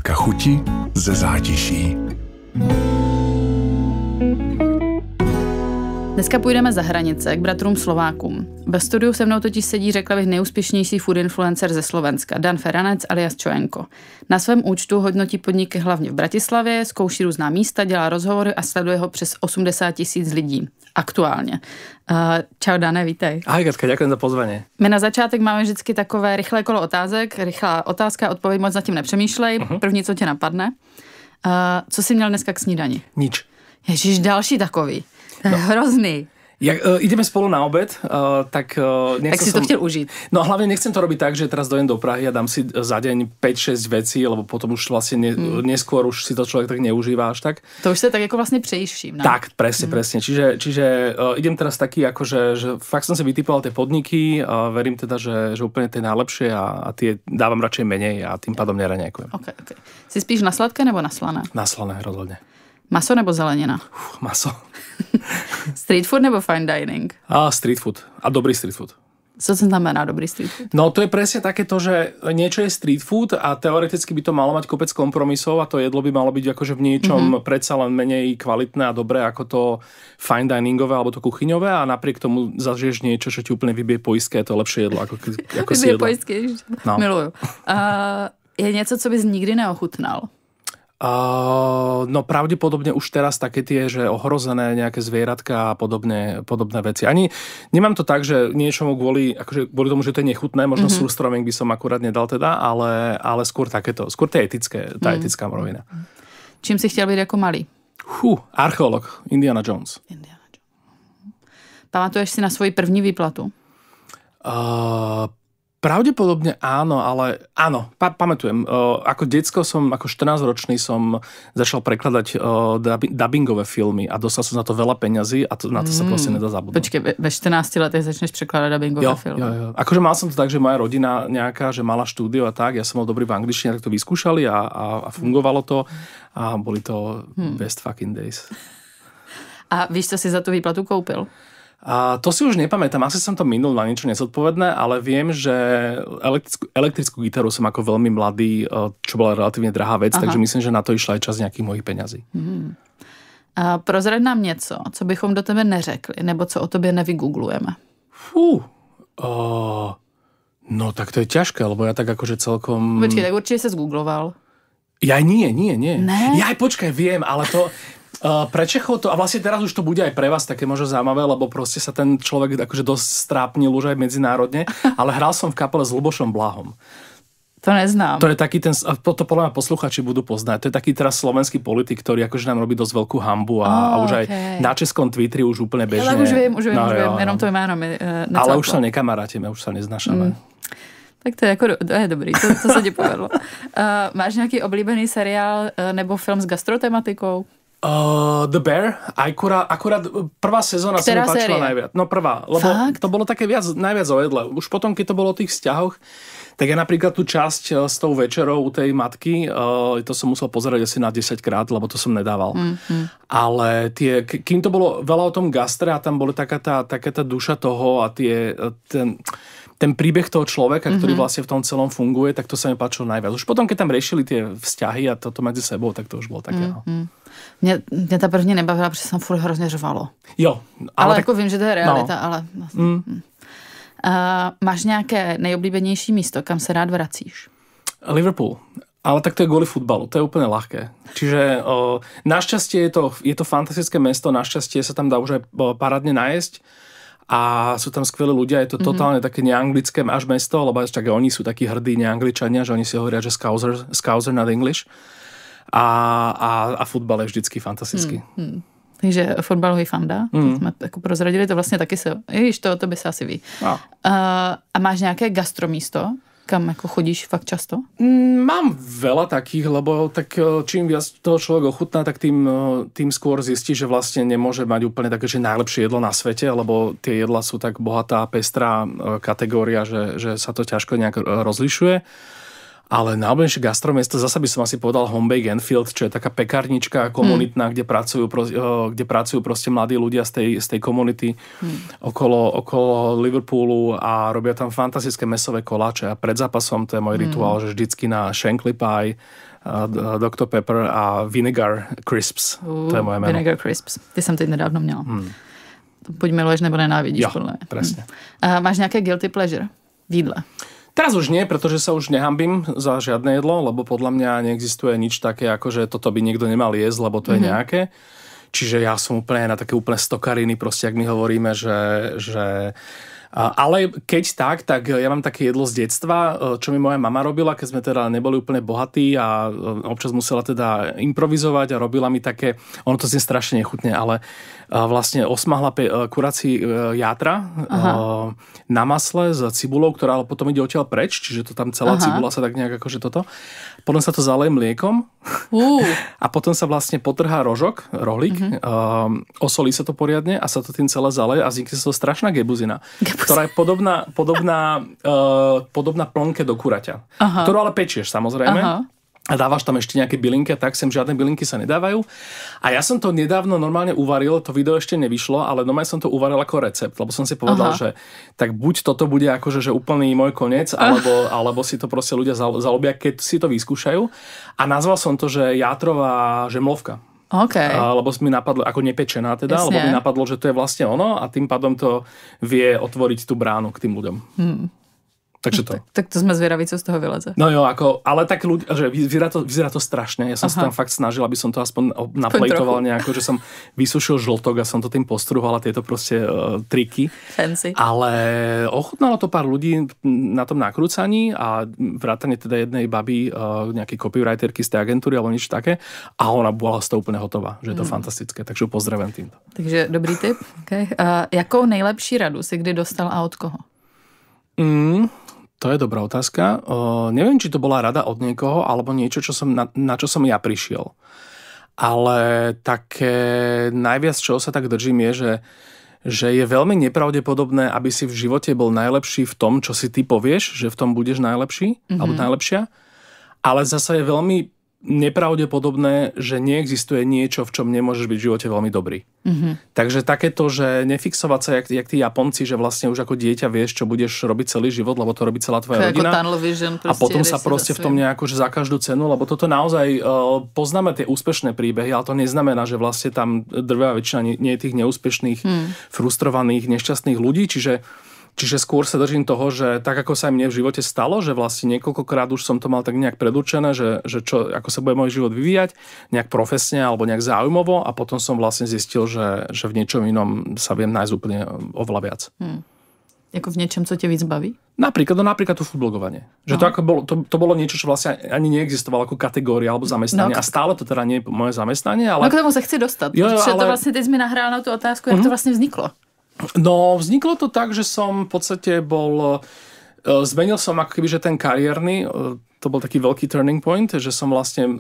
Otázka chuti ze zátiší. Dneska půjdeme za hranice k bratrům Slovákům. Ve studiu se mnou totiž sedí, řekla bych, nejúspěšnější food influencer ze Slovenska, Dan Feranec alias Čojenko. Na svém účtu hodnotí podniky hlavně v Bratislavě, zkouší různá místa, dělá rozhovory a sleduje ho přes 80 000 lidí. Aktuálně. Čau, Dane, vítej. Ahoj, Katka, ďakujem za pozvanie. My na začátek máme vždycky takové rychlé kolo otázek. Rychlá otázka, odpověď, moc nad tím nepřemýšlej. První, co tě napadne. Co jsi měl dneska k snídani? Nič. Ježiš, další takový. To je hrozný. Ideme spolu na obed, tak Tak si to chtěl užít. No hlavne nechcem to robiť tak, že teraz dojdem do Prahy a dám si za deň 5-6 vecí, lebo potom už vlastne neskôr už si to človek tak neužíva až tak. To už sa tak ako vlastne přejíš vším, ne? Tak, presne. Čiže idem teraz taký, akože že fakt som si vytipoval tie podniky, verím teda, že úplne tie najlepšie a tie dávam radšej menej a tým pádom neraňajkujem. Okay. Si spíš na sladké nebo na slané? Na slané, rozhodne. Maso nebo zelenina? Maso. Street food nebo fine dining? Street food. A dobrý street food. Co znamená dobrý street food? No to je presne takéto, že niečo je street food a teoreticky by to malo mať kopec kompromisov a to jedlo by malo byť akože v niečom predsa len menej kvalitné a dobré ako to fine diningové alebo to kuchyňové a napriek tomu zažiješ niečo, čo ti úplne vybije poistke, je to lepšie jedlo ako si jedlo. Poistky, no. Miluju. Je něco, co bys nikdy neochutnal? No pravdepodobne už teraz také tie, že ohrozené nejaké zvieratka a podobné veci. Ani nemám to tak, že niečomu kvôli tomu, že to je nechutné, možno surstroming by som akurát nedal teda, ale skôr takéto, skôr to je tá etická rovina. Čím si chtěl byť ako malý? Archeolog, Indiana Jones. Pamatuješ si na svoji první výplatu? Pravdepodobne áno, ale áno, pamätujem. Ako decko ako 14-ročný som začal prekladať dubbingové filmy a dostal som na to veľa peňazí a na to sa proste nedá zabudnúť. Počkej, ve 14 letech začneš prekladať dubbingové filmy? Jo. Akože mal som to tak, že moja rodina nejaká, že mala štúdio a tak, ja som bol dobrý v angličtine, tak to vyskúšali a fungovalo to a boli to best fucking days. A víš, co si za tú výplatu koupil? To si už nepamätám, asi som to minul na niečo nezodpovedné, ale viem, že elektrickú gitaru som ako veľmi mladý, čo bola relatívne drahá vec, takže myslím, že na to išla aj časť nejakých mojich peňazí. Prozrať nám něco, co bychom do tebe neřekli, nebo co o tobě nevygooglujeme. No tak to je ťažké, lebo ja tak akože celkom... Počkej, tak určite sa zgoogloval. Nie. Ne? Počkaj, viem, ale to... Pre Čechov to, a vlastne teraz už to bude aj pre vás také možno zaujímavé, lebo proste sa ten človek akože dosť strápnil už aj medzinárodne, ale hral som v kapele s Ľubošom Blahom. To neznám. To je taký to podľa mňa posluchači budú poznať. To je taký teraz slovenský politik, ktorý akože nám robí dosť veľkú hambu a už aj na českom Twitteri už úplne bežne. Ale už viem, jenom to jméno mi necáplo. Ale už sa nekamarátime, už sa neznášame. Tak to je dobrý, to sa ti povedlo. Máš nejaký oblíbený seriál nebo film s gastrotematikou? The Bear, akurát prvá sezóna sa mi páčila najviac. No prvá, lebo to bolo také najviac o jedle. Už potom, keď to bolo o tých vzťahoch, tak ja napríklad tú časť s tou večerou u tej matky, to som musel pozerať asi na 10 krát, lebo to som nedával. Ale kým to bolo veľa o tom gastre a tam boli taká tá duša toho a ten príbeh toho človeka, ktorý vlastne v tom celom funguje, tak to sa mi páčilo najviac. Už potom, keď tam riešili tie vzťahy a toto medzi sebou, tak to už bolo také. Mě ta první nebavila, protože jsem furt hrozně řvalo. Jo. Ale jako vím, že to je realita, ale... Máš nějaké nejoblíbenější místo, kam se rád vracíš? Liverpool. Ale tak to je kvôli futbalu, to je úplne ľahké. Čiže našťastie je to fantastické mesto, našťastie sa tam dá už aj parádne najesť a sú tam skvelí ľudia, je to totálne také neanglické až mesto, lebo čak oni sú takí hrdí neangličania, že oni si hovoria, že Scouser not English. A futbal je vždycky fantastický. Takže fotbalový fanda, to jsme jako prozradili, to vlastně taky se, to by se asi ví. A máš nějaké gastromísto, kam jako chodíš fakt často? Mám veľa takých, lebo tak čím viac toho človek ochutná, tak tým skôr zistí, že vlastne nemôže mať úplne také, že najlepšie jedlo na svete, lebo tie jedlá sú tak bohatá, pestrá kategória, že sa to ťažko nejak rozlišuje. Ale najobľúbenejšie gastromiesto zasa by som asi povedal Homebake Enfield, čo je taká pekárnička komunitná, kde pracujú proste mladí ľudia z tej komunity okolo Liverpoolu a robia tam fantastické mäsové koláče. A pred zápasom to je môj rituál, že vždycky na Shankly Pie, Dr. Pepper a Vinegar Crisps. To je moje meno. Vinegar Crisps. Ty jsem teď nedávno měla. Buď miluješ, nebo nenávidíš. Jo, presne. Máš nejaké guilty pleasure v jídle? Teraz už nie, pretože sa už nehambím za žiadne jedlo, lebo podľa mňa neexistuje nič také, ako že toto by niekto nemal jesť, lebo to je nejaké. Čiže ja som úplne na také úplne stokariny, proste, ak my hovoríme, že ale keď tak ja mám také jedlo z detstva, čo mi moja mama robila, keď sme teda neboli úplne bohatí a občas musela teda improvizovať a robila mi také, ono to znie strašne nechutne, ale vlastne osmahla kurací játra na masle s cibulou, ktorá ale potom ide odtiaľ preč, čiže to tam celá cibula sa tak nejak akože toto. Potom sa to zaleje mliekom a potom sa vlastne potrhá rohlík, osolí sa to poriadne a sa to tým celé zaleje a vznikne sa to strašná gebuzina, ktorá je podobná plnke do kuraťa, ktorú ale pečieš samozrejme. A dávaš tam ešte nejaké bylinky, tak sem žiadne bylinky sa nedávajú. A ja som to nedávno normálne uvaril, to video ešte nevyšlo, ale normálne som to uvaril ako recept, lebo som si povedal, že tak buď toto bude akože že úplný môj koniec, alebo si to proste ľudia zalúbia, keď si to vyskúšajú. A nazval som to, že játrová žemlovka. Okay. Lebo mi napadlo, ako nepečená teda, lebo mi napadlo, že to je vlastne ono a tým pádom to vie otvoriť tú bránu k tým ľuďom. Takže to. Tak to sme zvedaví, co z toho vyleze. No jo, ale tak ľudia, že vyzerá to strašne. Ja som sa tam fakt snažil, aby som to aspoň naplejtoval nejako, že som vysušil žltok a som to tým postruhal a tieto proste triky. Fancy. Ale ochutnalo to pár ľudí na tom nakrúcaní a vrátane teda jednej baby, nejakej copywriterky z tej agentúry alebo niečo také a ona bola z toho úplne hotová, že je to fantastické, takže ju pozdravím týmto. Takže dobrý tip. Okay. Jakou nejlepší radu si kdy dostal a od koho? To je dobrá otázka. Neviem, či to bola rada od niekoho, alebo niečo, na čo som ja prišiel. Ale také najviac, čo sa tak držím, je, že je veľmi nepravdepodobné, aby si v živote bol najlepší v tom, čo si ty povieš, že v tom budeš najlepší, alebo najlepšia. Ale zasa je veľmi nepravdepodobné, že neexistuje niečo, v čom nemôžeš byť v živote veľmi dobrý. Takže takéto, že nefixovať sa, jak tí Japonci, že vlastne už ako dieťa vieš, čo budeš robiť celý život, lebo to robí celá tvoja rodina. A potom sa proste v tom nejako, že za každú cenu, lebo toto naozaj poznáme tie úspešné príbehy, ale to neznamená, že vlastne tam drvivá väčšina nie je tých neúspešných, frustrovaných, nešťastných ľudí, Čiže skôr sa držím toho, že tak ako sa aj mne v živote stalo, že vlastne niekoľkokrát už som to mal tak nejak predurčené, že čo, ako sa bude môj život vyvíjať, nejak profesne alebo nejak záujmovo a potom som vlastne zistil, že v niečom inom sa viem nájsť úplne oveľa viac. Jako v niečom, co ťa víc baví? Napríklad to futblogovanie. Že to bolo niečo, čo vlastne ani neexistovalo ako kategória alebo zamestnanie. A stále to teda nie je moje zamestnanie, ale... No k tomu sa chci dostať. To vlastne teď mi nahrál na tú otázku, jak to vlastne vzniklo. No, vzniklo to tak, že som v podstate zmenil som ako keby, že ten kariérny, to bol taký veľký turning point, že som vlastne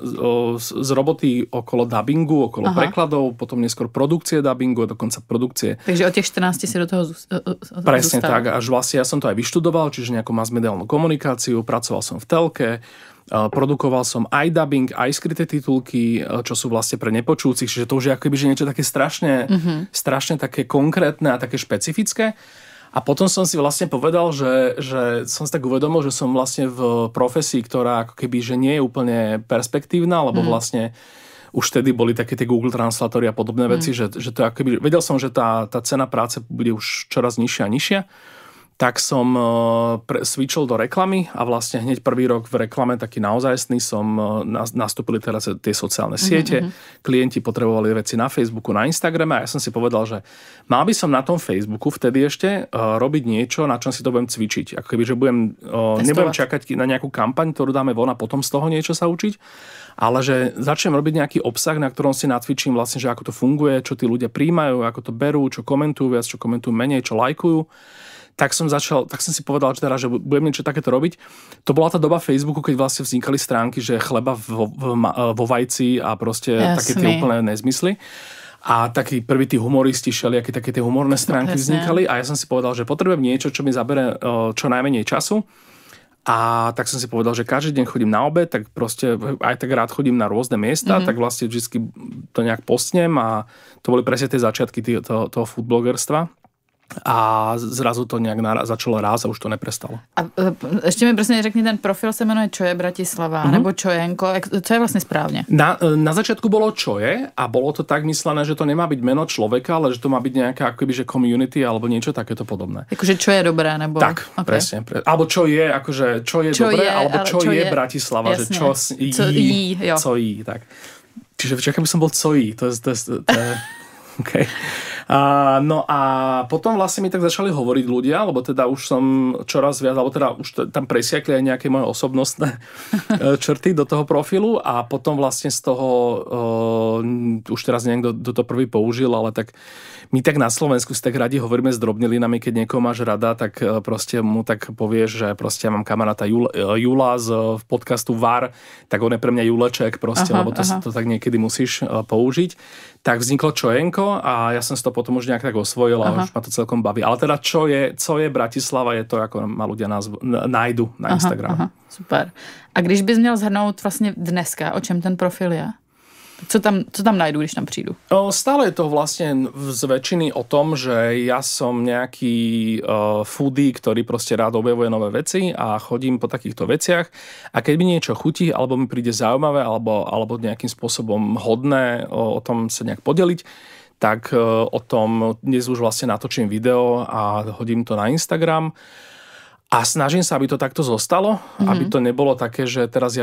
z roboty okolo dubbingu, okolo prekladov, potom neskôr produkcie dubbingu, dokonca produkcie. Takže od tých 14 si do toho Presne tak, až vlastne ja som to aj vyštudoval, čiže nejakú mass-mediálnu komunikáciu, pracoval som v telke, produkoval som aj dubbing, aj skryté titulky, čo sú vlastne pre nepočúcich, čiže to už je akoby že niečo také strašne také konkrétne a také špecifické. A potom som si vlastne povedal, že som si tak uvedomil, že som vlastne v profesii, ktorá ako keby že nie je úplne perspektívna, lebo vlastne už vtedy boli také tie Google Translatory a podobné veci, že to akoby, vedel som, že tá cena práce bude už čoraz nižšia a nižšia. Tak som switchol do reklamy a vlastne hneď prvý rok v reklame taký naozajstný nastúpili teraz tie sociálne siete. Klienti potrebovali veci na Facebooku, na Instagrame a ja som si povedal, že mal by som na tom Facebooku vtedy ešte robiť niečo, na čom si to budem cvičiť. Ako keby, že nebudem čakať na nejakú kampaň, ktorú dáme von a potom z toho niečo sa učiť, ale že začnem robiť nejaký obsah, na ktorom si nacvičím vlastne, že ako to funguje, čo tí ľudia príjmajú, ako to berú, čo komentujú viac, čo komentujú menej, čo lajkujú. Tak som si povedal, že budem niečo takéto robiť. To bola tá doba Facebooku, keď vlastne vznikali stránky, že chleba vo vajci a proste také tie úplné nezmysly. A takí prví tí humoristi všelijaké také tie humorné stránky vznikali a ja som si povedal, že potrebujem niečo, čo mi zabere čo najmenej času A tak som si povedal, že každý deň chodím na obed, tak proste aj tak rád chodím na rôzne miesta, tak vlastne vždy to nejak postnem a to boli presne tie začiatky toho foodblogerstva. A zrazu to nejak začalo ráz a už to neprestalo. A ešte mi presne řekni, ten profil se jmenuje Čo je Bratislava, nebo Čojenko, co je vlastne správne? Na začiatku bolo Čo je a bolo to tak myslené, že to nemá byť meno človeka, ale že to má byť nejaká akoby, že community alebo niečo takéto podobné. Akože čo je dobré, nebo... Tak, okay. Presne. Alebo čo je, akože čo je dobré, alebo čo je Bratislava, jasne. Že co jí, tak. Čiže čakám, by som bol co jí, to je okay. No a potom vlastne mi tak začali hovoriť ľudia, lebo teda už som čoraz viac, alebo teda už tam presiakli aj nejaké moje osobnostné črty do toho profilu a potom vlastne z toho už teraz niekto to prvý použil, ale tak my tak na Slovensku si tak radi hovoríme s drobnelinami, keď niekoho máš rada, tak proste mu tak povieš, že proste ja mám kamaráta Jula z podcastu VAR, tak on je pre mňa Juleček proste, lebo to tak niekedy musíš použiť. Tak vzniklo Čojenko a ja som si to potom už nejak tak osvojil a už ma to celkom baví. Ale teda co je Bratislava, je to, ako ma ľudia nájdu na Instagrame. Super. A když bys měl zhrnout vlastně dneska, o čem ten profil je? Co tam najdu, když tam přijdu? Stále je to vlastne z väčšiny o tom, že ja som nejaký foodie, ktorý proste rád objavuje nové veci a chodím po takýchto veciach a keď mi niečo chutí alebo mi príde zaujímavé alebo nejakým spôsobom hodné o tom sa nejak podeliť, tak o tom dnes už vlastne natočím video a hodím to na Instagram. A snažím sa, aby to takto zostalo, aby to nebolo také, že teraz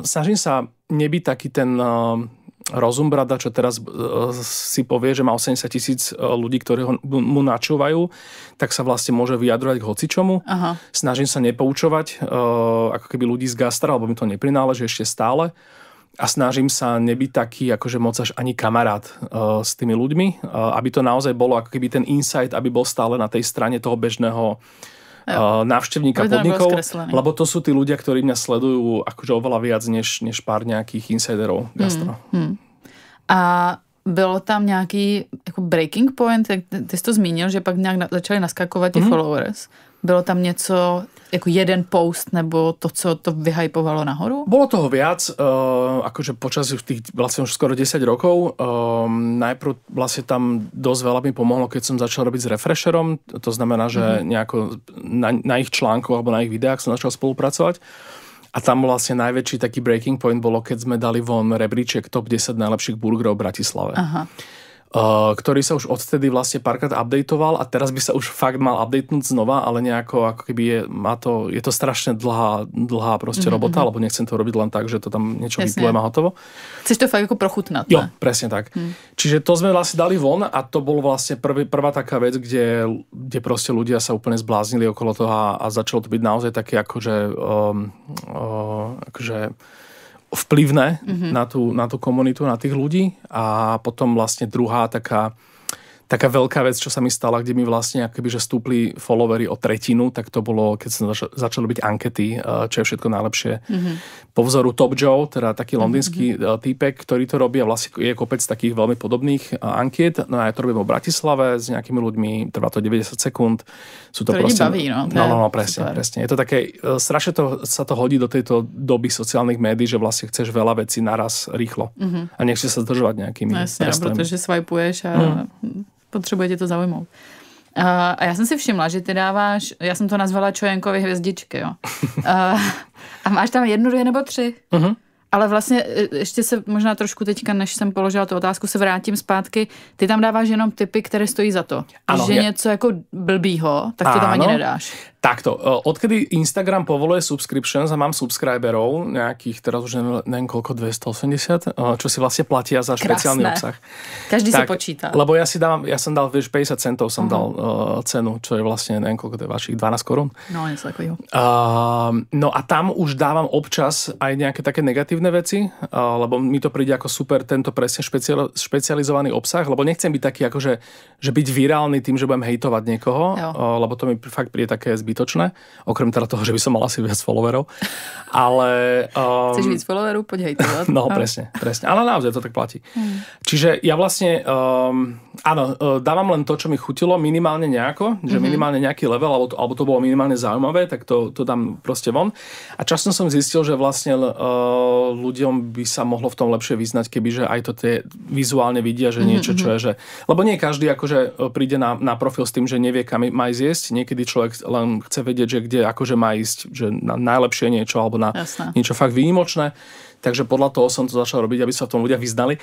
snažím sa nebyť taký ten rozumbrada, čo teraz si povie, že má 80,000 ľudí, ktorí mu načúvajú, tak sa vlastne môže vyjadrovať k hocičomu. Aha. Snažím sa nepoučovať ako keby ľudí z gastra, alebo mi to neprináleží ešte stále. A snažím sa nebyť taký, akože moc až ani kamarát s tými ľuďmi, aby to naozaj bolo ako keby ten insight, aby bol stále na tej strane toho bežného návštevníka podnikov, lebo to sú tí ľudia, ktorí mňa sledujú akože oveľa viac než pár nejakých insiderov gastro. A bylo tam nějaký jako breaking point, ty jsi to zmínil, že pak nějak začali naskakovat ti followers. Bylo tam něco, jako jeden post, nebo to, co to vyhypovalo nahoru? Bolo toho viac, akože počas tých vlastne už skoro 10 rokov. Najprv vlastne tam dosť veľa mi pomohlo, keď som začal robiť s Refresherom. To znamená, že nejako na ich článkoch alebo na ich videách som začal spolupracovať. A tam vlastne najväčší taký breaking point bolo, keď sme dali von rebríček top 10 najlepších burgerov v Bratislave. Aha. Ktorý sa už odtedy vlastne párkrát updateoval a teraz by sa už fakt mal updatenúť znova, ale nejako ako keby je to strašne dlhá proste robota, lebo nechcem to robiť len tak, že to tam niečo vyplujem a hotovo. Chceš to fakt ako prochutnať, ne? Jo, presne tak. Čiže to sme vlastne dali von a to bolo vlastne prvá taká vec, kde proste ľudia sa úplne zbláznili okolo toho a začalo to byť naozaj také akože vplyvné na tú komunitu, na tých ľudí. A potom vlastne druhá taká veľká vec, čo sa mi stala, kde mi vlastne akoby, že stúpli followery o tretinu, tak to bolo, keď som začal robiť ankety, čo je všetko najlepšie. Po vzoru Top Joe, teda taký londýnsky týpek, ktorý to robí a vlastne je kopec takých veľmi podobných ankiet. No a ja to robím o Bratislave s nejakými ľuďmi, trvá to 90 sekúnd. Sú to proste, baví, no. No, presne. Je to také, strašne sa to hodí do tejto doby sociálnych médií, že vlastne chceš veľa vecí naraz rýchlo. A nechceš sa zdržovať nejakými prestremi. Protože swipuješ a potřebuje tě to zaujmout. A já jsem si všimla, že ty dáváš, já jsem to nazvala Čojenkovi hvězdičky, jo. A máš tam 1, 2 nebo 3. Ale vlastně ještě se možná trošku teďka, než jsem položila tu otázku, se vrátím zpátky. Ty tam dáváš jenom tipy, které stojí za to. Ano, že něco jako blbýho, tak to tam ani nedáš. Takto, odkedy Instagram povoluje subscriptions a mám subscriberov, nejakých, teraz už neviem koľko, 280, čo si vlastne platia za špeciálny obsah. Každý tak, si počíta. Lebo ja som dal, vieš, 50 centov som dal cenu, čo je vlastne, neviem koľko, to je vašich 12 korún. No, něco takového. No a tam už dávam občas aj nejaké také negatívne veci, lebo mi to príde ako super tento presne špecializovaný obsah, lebo nechcem byť taký akože, že byť virálny tým, že budem hejtovať niekoho, lebo to mi fakt príde také zbytočné. zbytočné. Okrem teda toho, že by som mal asi viac followerov. Ale... Chceš víc followerov? Poď hejtovať. No, presne. Ale naozaj to tak platí. Čiže ja vlastne, áno, dávam len to, čo mi chutilo, minimálne nejako, že minimálne nejaký level, alebo to bolo minimálne zaujímavé, tak to dám proste von. A časom som zistil, že vlastne ľuďom by sa mohlo v tom lepšie vyznať, kebyže aj to tie vizuálne vidia, že niečo, čo je, že... Lebo nie každý akože príde na profil s tým, že nevie, kam má ísť jesť. Niekedy človek len chce vedieť, že kde akože má ísť, že na najlepšie niečo, alebo na niečo fakt výnimočné. Takže podľa toho som to začal robiť, aby sa v tom ľudia vyznali.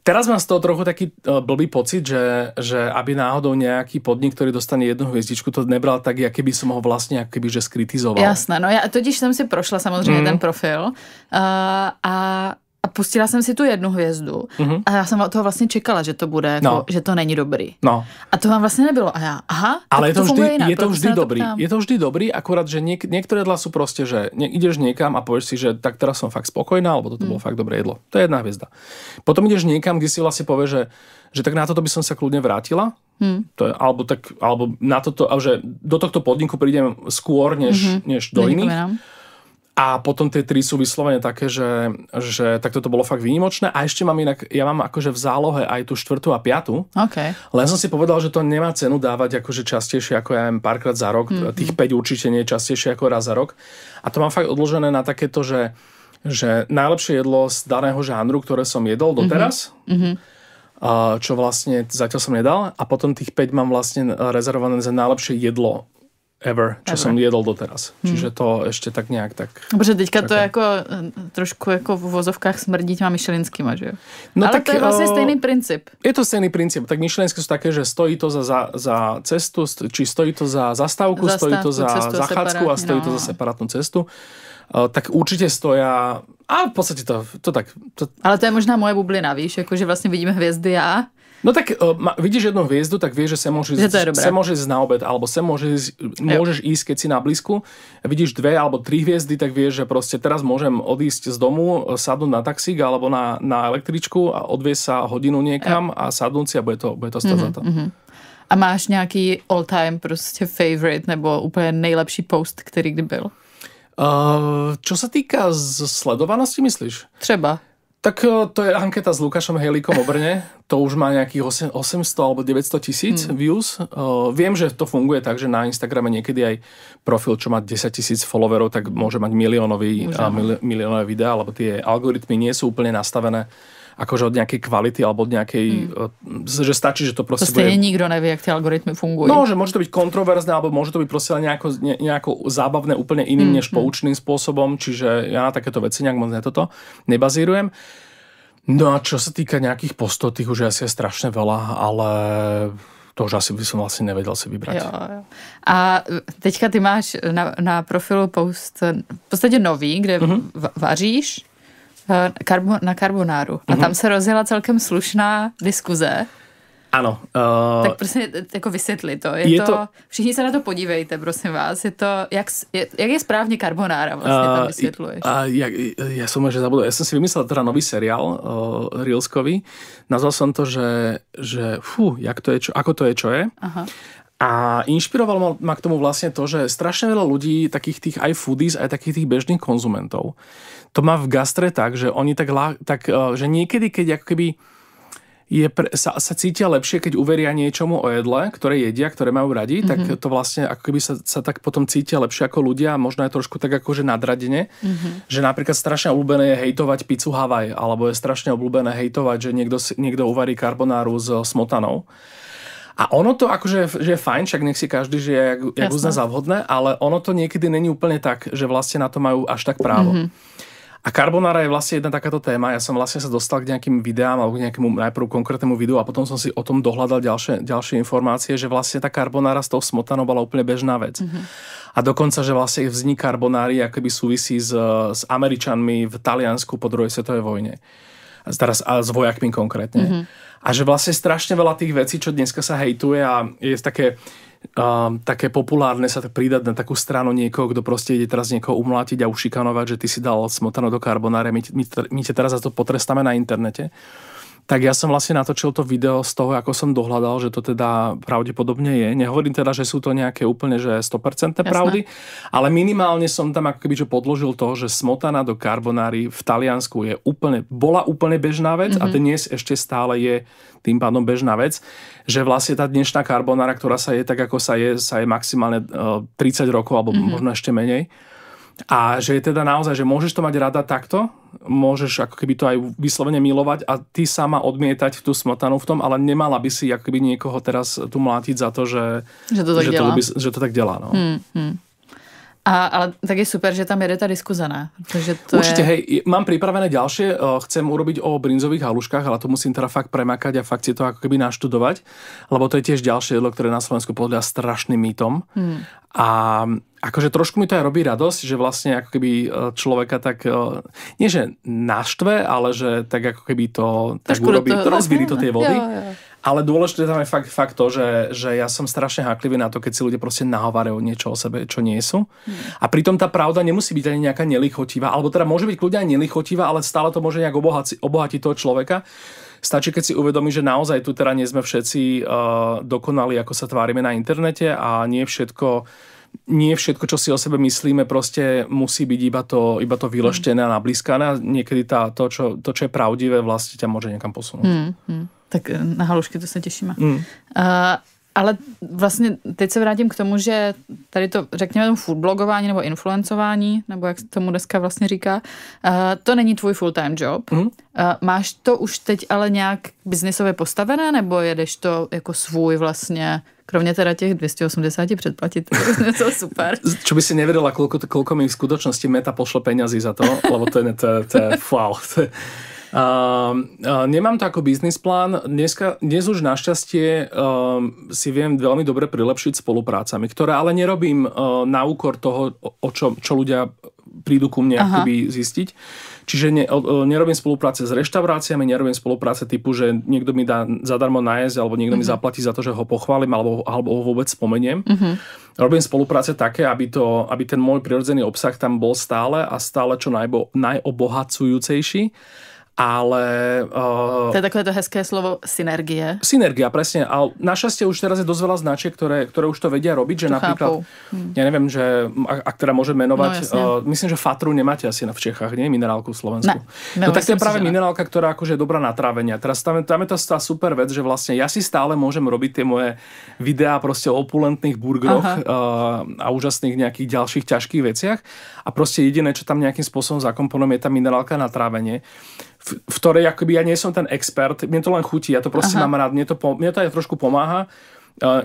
Teraz mám z toho trochu taký blbý pocit, že aby náhodou nejaký podnik, ktorý dostane 1 hviezdičku, to nebral tak, keby som ho vlastne že skritizoval. Jasné, no ja totiž jsem si prošla samozřejmě ten profil a pustila jsem si tu 1 hvězdu a já jsem od toho vlastně čekala, že to bude, jako, že to není dobrý. No. A to vám vlastně nebylo. A já, ale je to vždy dobrý. Je to vždy dobrý, akurát, že niektoré jedlá sú proste, že ideš niekam a povieš si, že tak teraz som fakt spokojná, alebo toto bolo fakt dobré jedlo. To je 1 hviezda. Potom ideš niekam, kde si vlastne povieš, že tak na toto by som sa kľudne vrátila. To je, alebo na toto, že do tohto podniku prídem skôr, než do iných. A potom tie 3 sú vyslovene také, že tak toto bolo fakt výnimočné. A ešte ja mám akože v zálohe aj tú 4. a 5. Okay. Len som si povedal, že to nemá cenu dávať akože častejšie ako ja neviem párkrát za rok. Tých 5 určite nie častejšie ako raz za rok. A to mám fakt odložené na takéto, že najlepšie jedlo z daného žánru, ktoré som jedol doteraz. Čo vlastne zatiaľ som nedal. A potom tých 5 mám vlastne rezervované za najlepšie jedlo ever, čo som jedol doteraz. Čiže to ešte tak nejak tak... Protože teďka to jako trošku jako v vozovkách smrdí těma michelinskýma, že jo? No ale tak, to je vlastně stejný princíp. Je to stejný princíp. Tak michelinské sú také, že stojí to za cestu, či stojí to za zastávku, stojí to za zachádzku a stojí to za separátnu cestu. Tak určite stoja... A v podstate to tak... Ale to je možná moje bublina, víš? Jakože vlastně vidíme hvězdy a... No tak vidíš 1 hviezdu, tak vieš, že sem môžeš ísť na obed, alebo sem môžeš ísť, keď si na blízku. Vidíš 2 alebo 3 hviezdy, tak vieš, že proste teraz môžem odísť z domu, sadnúť na taxík alebo na električku a odviesť sa hodinu niekam a sadnúť si a bude to stať za to. A máš nějaký all time prostě favorite nebo úplně nejlepší post, který kdy byl? Čo sa týka sledovanosti, myslíš? Třeba. Tak to je anketa s Lukášom Hejlíkom o Brne. To už má nejakých 800 alebo 900 000 views. Viem, že to funguje tak, že na Instagrame niekedy aj profil, čo má 10 000 followerov, tak môže mať miliónové videá, lebo tie algoritmy nie sú úplne nastavené akože od nejakej kvality alebo od nejakej, že stačí, že to proste to stejne nikto nevie, jak tie algoritmy fungujú. No, že môže to byť kontroverzné, alebo môže to byť proste nejako zábavné úplne iným než poučným spôsobom, čiže ja na takéto veci nejak moc nebazírujem. No a čo sa týka nejakých postov, tých už asi je strašne veľa, ale to už asi by som vlastne nevedel si vybrať. Jo. A teďka ty máš na profilu post v podstate nový, kde vaříš na karbonáru. A tam se rozjela celkem slušná diskuze. Ano. Tak prostě jako vysvětli to. Je to. Všichni se na to podívejte, prosím vás. Je to, jak je správně karbonára vlastně tam vysvětluješ. Ja som možno zabudol. Ja som si vymyslel teda nový seriál Reelskový. Nazval som to, že ako to je, čo je. Aha. A inšpirovalo ma k tomu vlastne to, že strašne veľa ľudí, takých tých aj foodies, aj takých tých bežných konzumentov, to má v gastre tak, že oni že niekedy, keď ako keby sa cítia lepšie, keď uveria niečomu o jedle, ktoré jedia, ktoré majú radi, tak to vlastne ako keby sa tak potom cítia lepšie ako ľudia, možno je trošku tak akože nadradene, že napríklad strašne obľúbené je hejtovať pizzu Hawaii, alebo je strašne obľúbené hejtovať, že niekto uvarí karbonáru s smotanou. A ono to akože, že je fajn, však nech si každý žije, jak uzná za vhodné, ale ono to niekedy není úplne tak, že vlastne na to majú až tak právo. A carbonara je vlastne jedna takáto téma. Ja som vlastne sa dostal k nejakým videám alebo k nejakému najprv konkrétnemu videu a potom som si o tom dohľadal ďalšie informácie, že vlastne tá carbonara s tou smotanou bola úplne bežná vec. A dokonca, že vlastne vznik carbonári akoby súvisí s Američanmi v Taliansku po druhej svetovej vojne. Teraz s vojakmi konkrétne. A že vlastne strašne veľa tých vecí, čo dneska sa hejtuje a je také populárne sa pridať na takú stranu niekoho, kto proste ide teraz niekoho umlátiť a ušikanovať, že ty si dal smotanu do karbonáre, my ťa teraz za to potrestáme na internete. Tak ja som vlastne natočil to video z toho, ako som dohľadal, že to teda pravdepodobne je. Nehovorím teda, že sú to nejaké úplne že 100% pravdy, ale minimálne som tam ako keby že podložil to, že smotana do carbonary v Taliansku bola úplne bežná vec a dnes ešte stále je tým pádom bežná vec, že vlastne tá dnešná carbonara, ktorá sa je tak, ako sa je maximálne 30 rokov alebo možno ešte menej. A že je teda naozaj, že môžeš to mať rada takto, môžeš ako keby to aj vyslovene milovať a ty sama odmietať tú smotanu v tom, ale nemala by si ako keby niekoho teraz tu mlátiť za to, že to tak delá. No. Ale tak je super, že tam jede tá diskuza, ne? Určite, hej, mám pripravené ďalšie, chcem urobiť o brinzových haluškách, ale to musím teda fakt premakať a fakt si to ako keby naštudovať, lebo to je tiež ďalšie jedlo, ktoré na Slovensku podľa strašným mýtom. A akože trošku mi to aj robí radosť, že vlastne ako keby človeka tak, nie že naštve, ale že tak ako keby to tak urobí, rozvíri to tie vody. Jo. Ale dôležité tam je fakt to, že ja som strašne háklivý na to, keď si ľudia proste nahovárajú niečo o sebe, čo nie sú. A pritom tá pravda nemusí byť ani nejaká nelichotivá, alebo teda môže byť kľudne aj nelichotivá, ale stále to môže nejak obohatiť toho človeka. Stačí, keď si uvedomí, že naozaj tu teda nie sme všetci dokonali, ako sa tvárime na internete a nie všetko, čo si o sebe myslíme, proste musí byť iba to vyleštené a nablískané. Niekedy to, čo je pravdivé, vlastne ťa môže niekam posunúť. Tak na halušky to se těšíme. Ale vlastně teď se vrátím k tomu, že tady to, řekněme tomu foodblogování nebo influencování, nebo jak se tomu dneska vlastně říká, to není tvůj full-time job. Máš to už teď ale nějak biznisově postavené, nebo jedeš to jako svůj vlastně, kromě teda těch 280 předplatit, to je super. Čo by si nevedela, koľko mi v skutočnosti Meta pošle peňazí za to, lebo to je wow. Nemám to ako biznis plán. Dnes už našťastie si viem veľmi dobre prilepšiť spoluprácami, ktoré ale nerobím na úkor toho, čo ľudia prídu ku mne akoby zistiť. Čiže nerobím spolupráce s reštauráciami, nerobím spolupráce typu, že niekto mi dá zadarmo nájsť, alebo niekto mi zaplatí za to, že ho pochválim, alebo ho vôbec spomeniem. Robím spolupráce také, aby ten môj prirodzený obsah tam bol stále a stále čo najobohacujúcejší. Ale... To je takové to hezké slovo synergie. Synergia, presne. Ale našťastie už teraz je dosť veľa značiek, ktoré už to vedia robiť, že to napríklad... Ja neviem, že ak teda môžem menovať... myslím, že Fatru nemáte asi v Čechách, nie? Minerálku v Slovensku. No tak to je práve minerálka, ktorá akože je dobrá na trávenie. Teraz tam je tá super vec, že vlastne ja si stále môžem robiť tie moje videá proste o opulentných burgeroch a úžasných nejakých ďalších ťažkých veciach. A proste jediné, čo tam nejakým spôsobom zakomponujem, je tá minerálka na trávenie, v ktorej akoby ja nie som ten expert, mne to len chutí, ja to proste mám rád, mne to aj trošku pomáha,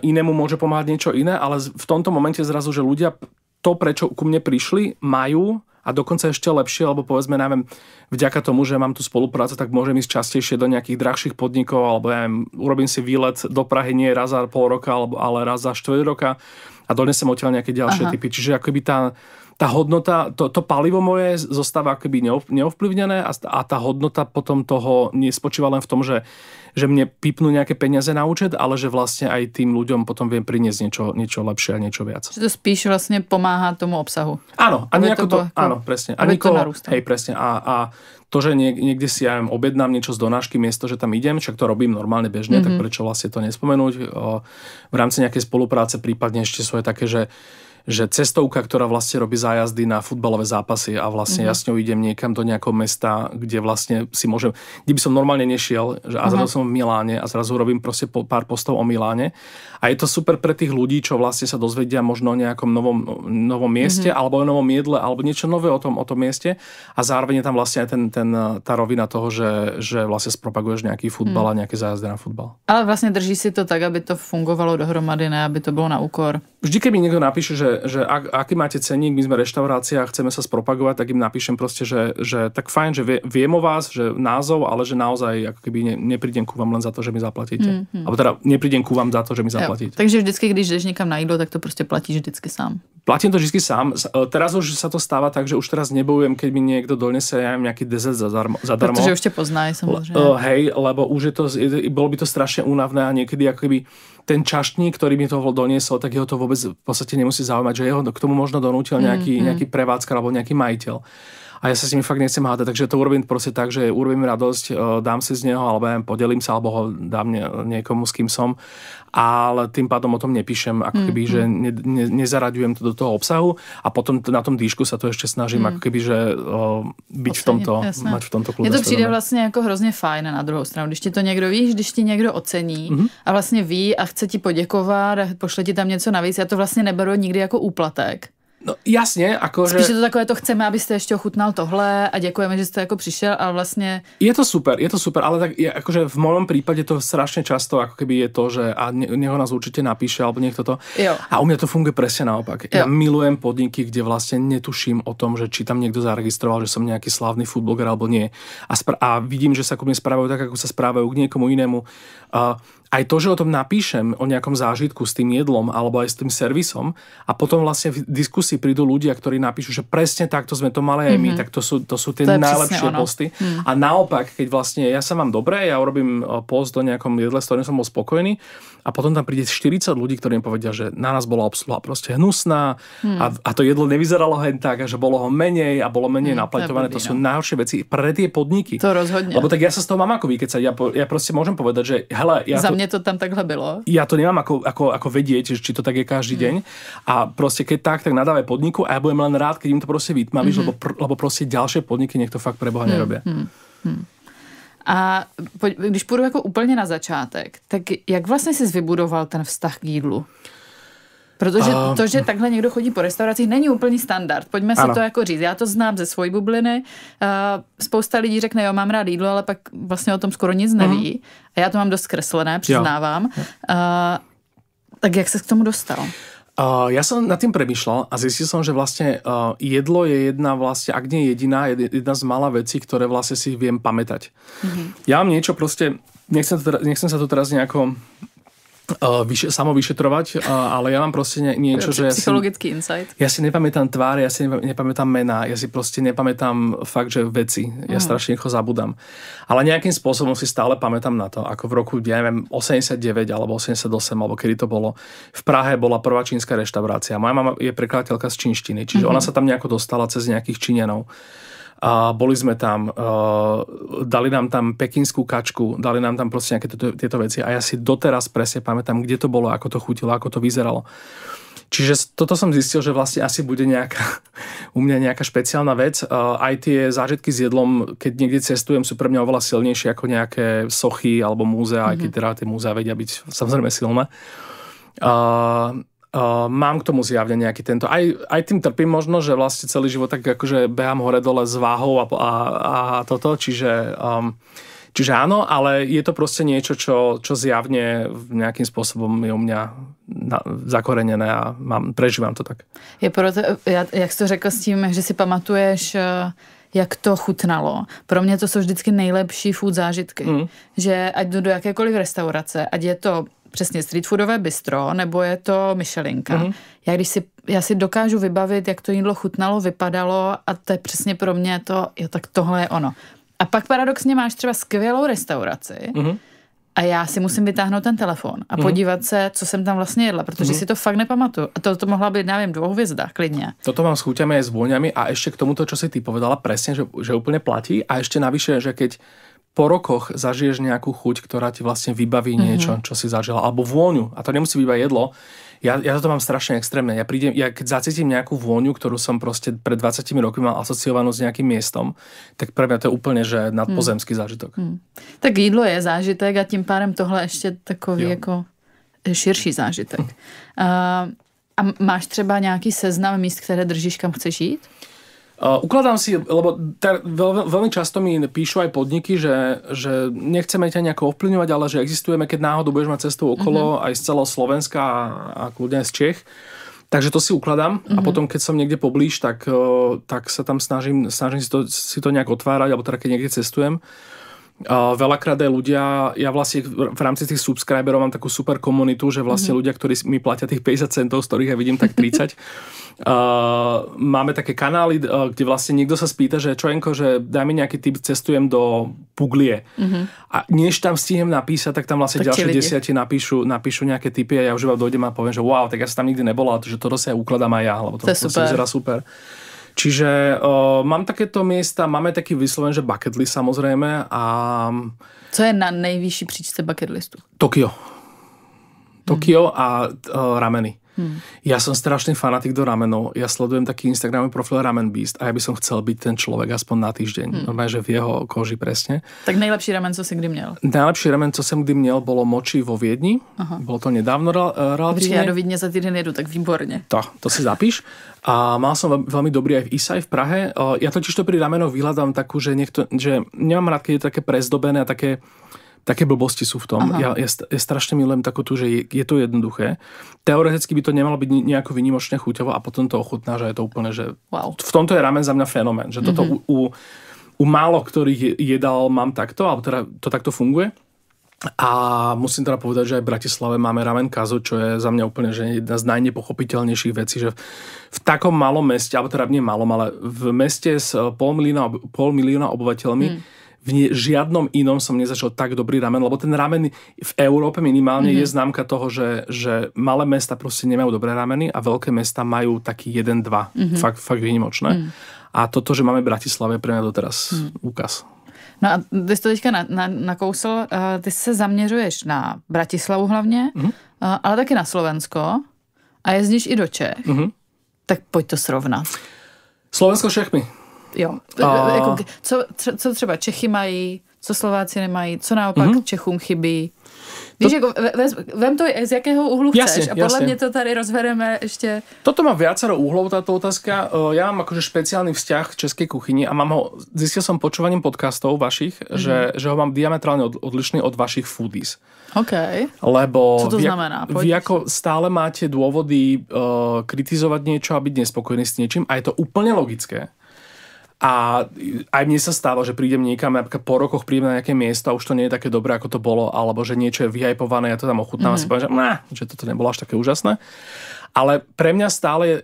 inému môže pomáhať niečo iné, ale v tomto momente zrazu, že ľudia to, prečo ku mne prišli, majú a dokonca ešte lepšie, lebo povedzme, neviem, vďaka tomu, že mám tú spoluprácu, tak môžem ísť častejšie do nejakých drahších podnikov, alebo ja neviem, urobím si výlet do Prahy nie raz za pol roka, ale raz za 4 roka a donesem odtiaľ nejaké ďalšie typy. Čiže akoby tá hodnota, to palivo moje zostáva akoby neovplyvnené a tá hodnota potom toho nespočíva len v tom, že mne pípnú nejaké peniaze na účet, ale že vlastne aj tým ľuďom potom viem priniesť niečo lepšie a niečo viac. Že to spíš vlastne pomáha tomu obsahu. Áno, a nejako áno, presne. A hej, presne. A to, že niekde si ja objednám niečo z donášky miesto, že tam idem, však to robím normálne bežne, tak prečo vlastne to nespomenúť. V rámci nejakej spolupráce prípadne ešte sú aj také, že cestovka, ktorá vlastne robí zájazdy na futbalové zápasy a vlastne ja s ňou idem niekam do nejakého mesta, kde vlastne si môžem, kde by som normálne nešiel, a zrazu som v Miláne a zrazu robím proste pár postov o Miláne. A je to super pre tých ľudí, čo vlastne sa dozvedia možno o nejakom novom mieste, alebo o novom jedle, alebo niečo nové o tom mieste. A zároveň je tam vlastne aj tá rovina toho, že vlastne spropaguješ nejaký futbal a nejaké zájazdy na futbal. Ale vlastne drží si to tak, aby to fungovalo dohromady, ne aby to bolo na úkor. Vždy, keď mi niekto napíše, že aký máte cenník, my sme reštaurácia a chceme sa spropagovať, tak im napíšem proste, že tak fajn, že viem o vás, že názov, ale že naozaj ako keby neprídem ku vám len za to, že mi zaplatíte. Alebo teda neprídem ku vám za to, že mi zaplatíte. Takže vždycky, když jdeš někam na jídlo, tak to prostě platíš vždycky sám. Platím to vždycky sám. Teraz už sa to stáva tak, že už teraz nebojujem, keď mi niekto donese nejaký dezert zadarmo. Protože už ťa poznají, samozrejme. Hej, lebo už bolo by to strašne únavné a niekedy ako keby ten čaštník, ktorý mi to doniesol, tak jeho to vôbec v podstate nemusí zaujímať, že jeho k tomu možno donútil nejaký prevádzkar alebo nejaký majiteľ. a ja sa s nimi fakt nechcem hádať, takže to urobím proste tak, že urobím radosť, dám si z neho, alebo ja podelím sa, alebo ho dám niekomu, s kým som, ale tým pádom o tom nepíšem, ako keby, že nezaraďujem to do toho obsahu a potom na tom dýšku sa to ešte snažím, ako keby, že byť v tomto, mať v tomto kľude. Mně to přijde vlastně jako hrozně fajn na druhou stranu, když ti to někdo víš, když ti někdo ocení a vlastně ví a chce ti poděkovat a pošle ti tam něco navíc, já to vlastně neberu nikdy jako úplatek. No jasne, akože... Spíš je to takové, to chceme, abyste ešte ochutnal tohle a ďakujeme, že ste ako prišiel a vlastne... Je to super, ale tak akože v mojom prípade to strašne často ako keby je to, že a neho nás určite napíše, alebo niekto to... Jo. A u mňa to funguje presne naopak. Jo. Ja milujem podniky, kde vlastne netuším o tom, že či tam niekto zaregistroval, že som nejaký slávny foodbloger alebo nie. A vidím, že sa ku mne správajú tak, ako sa správajú k niekomu inému. Aj to, že o tom napíšem, o nejakom zážitku s tým jedlom alebo aj s tým servisom a potom vlastne v diskusii prídu ľudia, ktorí napíšu, že presne takto sme to mali aj my, tak to sú tie najlepšie posty. A naopak, keď vlastne ja sa mám dobre, ja urobím post o nejakom jedle, s ktorým som bol spokojný a potom tam príde 40 ľudí, ktorí mi povedia, že na nás bola obsluha proste hnusná a to jedlo nevyzeralo hen tak, a že bolo ho menej a bolo menej napletované. To sú najhoršie veci pre tie podniky. To rozhodne. Lebo tak ja sa z toho mám ako vykecať. Ja proste môžem povedať, že hele, mne to tam takhle bylo. Ja to nemám ako vedieť, či to tak je každý deň. A proste keď tak nadávaj podniku a ja budem len rád, keď im to proste vytmavíš, lebo proste ďalšie podniky nech to fakt pre Boha nerobia. A když půjdu jako úplně na začátek, tak jak vlastně jsi vybudoval ten vztah k jídlu? Protože to, že takhle někdo chodí po restauracích, není úplný standard. Pojďme si to jako říct. Já to znám ze svojí bubliny. Spousta lidí řekne, jo, mám rád jídlo, ale pak vlastně o tom skoro nic neví. A já to mám dost zkreslené, přiznávám. Tak jak ses k tomu dostal? Ja som nad tým premýšľal a zistil som, že vlastne jedlo je jedna vlastne, ak nie jediná, jedna z mála vecí, ktoré vlastne si viem pamätať. Ja mám niečo proste, nechcem sa to teraz nejako samovyšetrovať, ale ja mám proste niečo, že psychologický insight. Ja si nepamätám tváre, ja si nepamätám mená, ja si proste nepamätám fakt, že veci. Ja strašne rýchlo zabudám. Ale nejakým spôsobom si stále pamätám na to, ako v roku, ja neviem, 89 alebo 88, alebo kedy to bolo. V Prahe bola prvá čínska reštaurácia. Moja mama je prekladateľka z čínštiny, čiže ona sa tam nejako dostala cez nejakých Číňanov. A boli sme tam, dali nám tam pekínsku kačku, dali nám tam proste nejaké tieto veci a ja si doteraz presne pamätám, kde to bolo, ako to chutilo, ako to vyzeralo. Čiže toto som zistil, že vlastne asi bude u mňa nejaká špeciálna vec. Aj tie zážitky s jedlom, keď niekde cestujem, sú pre mňa oveľa silnejšie ako nejaké sochy alebo múzea, aj keď teda tie múzea vedia byť samozrejme silné. Mám k tomu zjavne nejaký tento. Aj tým trpím možno, že vlastne celý život tak akože behám hore-dole s váhou a toto, čiže áno, ale je to proste niečo, čo zjavne nejakým spôsobom je u mňa zakorenené a prežívam to tak. Je proto, jak jsi to řekl s tím, že si pamatuješ, jak to chutnalo. Pro mě to jsou vždycky nejlepší food zážitky. Že ať jdu do jakékoliv restaurace, ať je to přesně street foodové bistro, nebo je to Michelinka. Já si dokážu vybavit, jak to jídlo chutnalo, vypadalo a to je přesně pro mě to, jo, tak tohle je ono. A pak paradoxně máš třeba skvělou restauraci a já si musím vytáhnout ten telefon a podívat se, co jsem tam vlastně jedla, protože si to fakt nepamatuju. A to mohla být, nevím, 2 hvězda, klidně. Toto mám s chuťami aj s vôňami a ešte k tomuto, čo si ty povedala presne, že úplne platí a ešte navyše, že keď po rokoch zažiješ nejakú chuť, ktorá ti vlastne vybaví niečo, čo si zažila, alebo vôňu, a to nemusí byť iba jedlo. Ja toto mám strašne extrémne. Ja keď zacítim nejakú vôňu, ktorú som proste pred 20 rokmi mal asociovanú s nejakým miestom, tak pre mňa to je úplne, že nadpozemský zážitok. Tak jídlo je zážitek a tím pádem tohle ještě takový jako širší zážitek. A máš třeba nějaký seznam míst, které držíš, kam chceš jít? Ukladám si, lebo veľmi často mi píšu aj podniky, že nechceme ťa nejako ovplyvňovať, ale že existujeme, keď náhodou budeš mať cestu okolo aj z celého Slovenska a kľudne z Čech. Takže to si ukladám a potom, keď som niekde poblíž, tak sa tam snažím si to nejak otvárať, alebo teda keď niekde cestujem. Veľakrát aj ľudia, ja vlastne v rámci tých subscriberov mám takú super komunitu, že vlastne ľudia, ktorí mi platia tých 50 centov, z ktorých ja vidím tak 30. Máme také kanály, kde vlastne niekto sa spýta, že Čojenko, že daj mi nejaký tip, cestujem do Puglie. A než tam stihnem napísať, tak tam vlastne tak ďalšie 10 napíšu nejaké tipy a ja už iba dojdem a poviem, že wow, tak ja som tam nikdy nebola, že toto si aj ukladám aj ja, lebo to si vyzerá super. Čiže mám takéto miesta, máme taký vysloven, že bucket list samozrejme. A... Co je na nejvyšší příčce bucket listu? Tokio a rameny. Ja som strašný fanatik do ramenov. Ja sledujem taký Instagramový profil Ramen Beast a ja by som chcel byť ten človek aspoň na týždeň. Normálne, že v jeho koži presne. Tak nejlepší ramen, co si kdy měl? Najlepší ramen, co som kdy měl, bolo mochi vo Viedni. Aha. Bolo to nedávno relatívne. Ja do Viedne za týden jedu, tak výborne. To si zapíš. A mal som veľmi dobrý aj v Isai v Prahe. Ja totiž to pri ramenoch vyhľadám takú, že nemám rád, keď je také prezdobené a také blbosti sú v tom. Ja strašne milujem takú tu, že je to jednoduché. Teoreticky by to nemalo byť nejako výnimočne chuťovo a potom to ochutná, že je to úplne, že... Wow. V tomto je ramen za mňa fenomén. Že toto u málo ktorých jedál mám takto, alebo teda to takto funguje. A musím teda povedať, že aj v Bratislave máme Ramen Kazu, čo je za mňa úplne že jedna z najnepochopiteľnejších vecí, že v takom malom meste, alebo teda nie malom, ale v meste s 500 000 obyvateľmi v žiadnom inom som nezačal tak dobrý ramen, lebo ten ramen v Európe minimálne je známka toho, že malé mesta proste nemajú dobré rameny a veľké mesta majú taký 1-2. Fakt výnimočné. A toto, že máme v Bratislave, pre mňa doteraz úkaz. No a ty jsi to teďka nakousl, ty se zaměřuješ na Bratislavu hlavně, ale taky na Slovensko a jezdíš i do Čech. Tak pojď to srovnat. Slovensko s Čechmi. Jo. Co třeba Čechy mají, co Slováci nemají, co naopak Čechům chybí. Víš, vem to z jakého úhlu chceš a podľa mňa to tady rozvedeme ešte. Toto má viacero úhlov, táto otázka. Ja mám akože špeciálny vzťah k českej kuchyni a zistil som počúvaním podcastov vašich, že ho mám diametrálne odlišný od vašich foodies. OK. Lebo co to znamená? Vy ako stále máte dôvody kritizovať niečo a byť nespokojný s niečím a je to úplne logické. A aj mne sa stáva, že prídem niekam, napríklad po rokoch prídem na nejaké miesto a už to nie je také dobré, ako to bolo, alebo že niečo je vyhypované, ja to tam ochutnám a si poviem, že toto nebolo až také úžasné. Ale pre mňa stále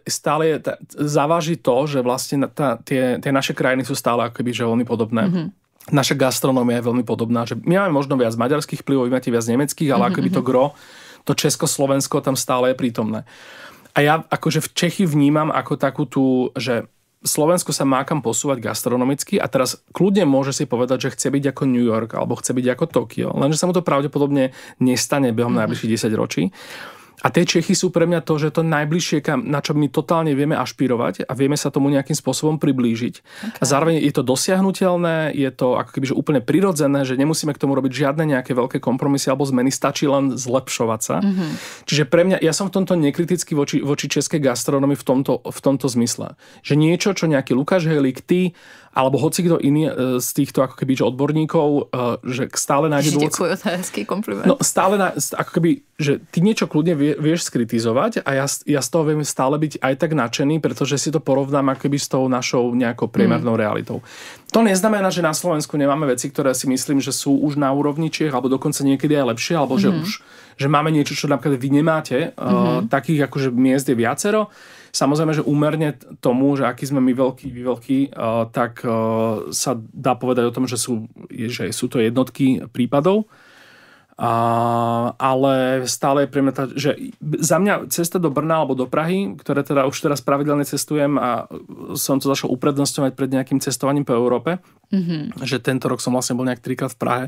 zaváži to, že vlastne tie naše krajiny sú stále akoby že veľmi podobné. Naša gastronómia je veľmi podobná, že my máme možno viac maďarských vplyvov, vy máte viac nemeckých, ale akoby to gro, to Československo tam stále je prítomné. A ja akože v Čechy vnímam ako takú tú, že Slovensko sa má kam posúvať gastronomicky a teraz kľudne môže si povedať, že chce byť ako New York alebo chce byť ako Tokio, lenže sa mu to pravdepodobne nestane behom najbližších 10 ročí. A tie Čechy sú pre mňa to, že to najbližšie, na čo my totálne vieme ašpirovať a vieme sa tomu nejakým spôsobom priblížiť. Okay. A zároveň je to dosiahnuteľné, je to ako keby že úplne prirodzené, že nemusíme k tomu robiť žiadne nejaké veľké kompromisy alebo zmeny, stačí len zlepšovať sa. Čiže pre mňa, ja som v tomto nekritický voči českej gastronomii v tomto zmysle. Že niečo, čo nejaký Lukáš Hejlík, ty alebo hoci kto iný z týchto ako keby odborníkov, že stále nájde dôvod. Ďakujem, to je hezký kompliment. No stále ako keby, že ty niečo kľudne vieš skritizovať a ja z toho viem stále byť aj tak nadšený, pretože si to porovnám ako keby s tou našou nejakou priemernou realitou. To neznamená, že na Slovensku nemáme veci, ktoré si myslím, že sú už na úrovni Čiech, alebo dokonca niekedy aj lepšie, alebo že máme niečo, čo napríklad vy nemáte. Takých akože miest je viacero. Samozrejme, že úmerne tomu, že aký sme my veľkí, tak sa dá povedať o tom, že sú to jednotky prípadov. Ale stále je pre mňa že za mňa cesta do Brna alebo do Prahy, ktoré teda už teraz pravidelne cestujem a som to začal uprednostňovať pred nejakým cestovaním po Európe, že tento rok som vlastne bol nejak 3-krát v Prahe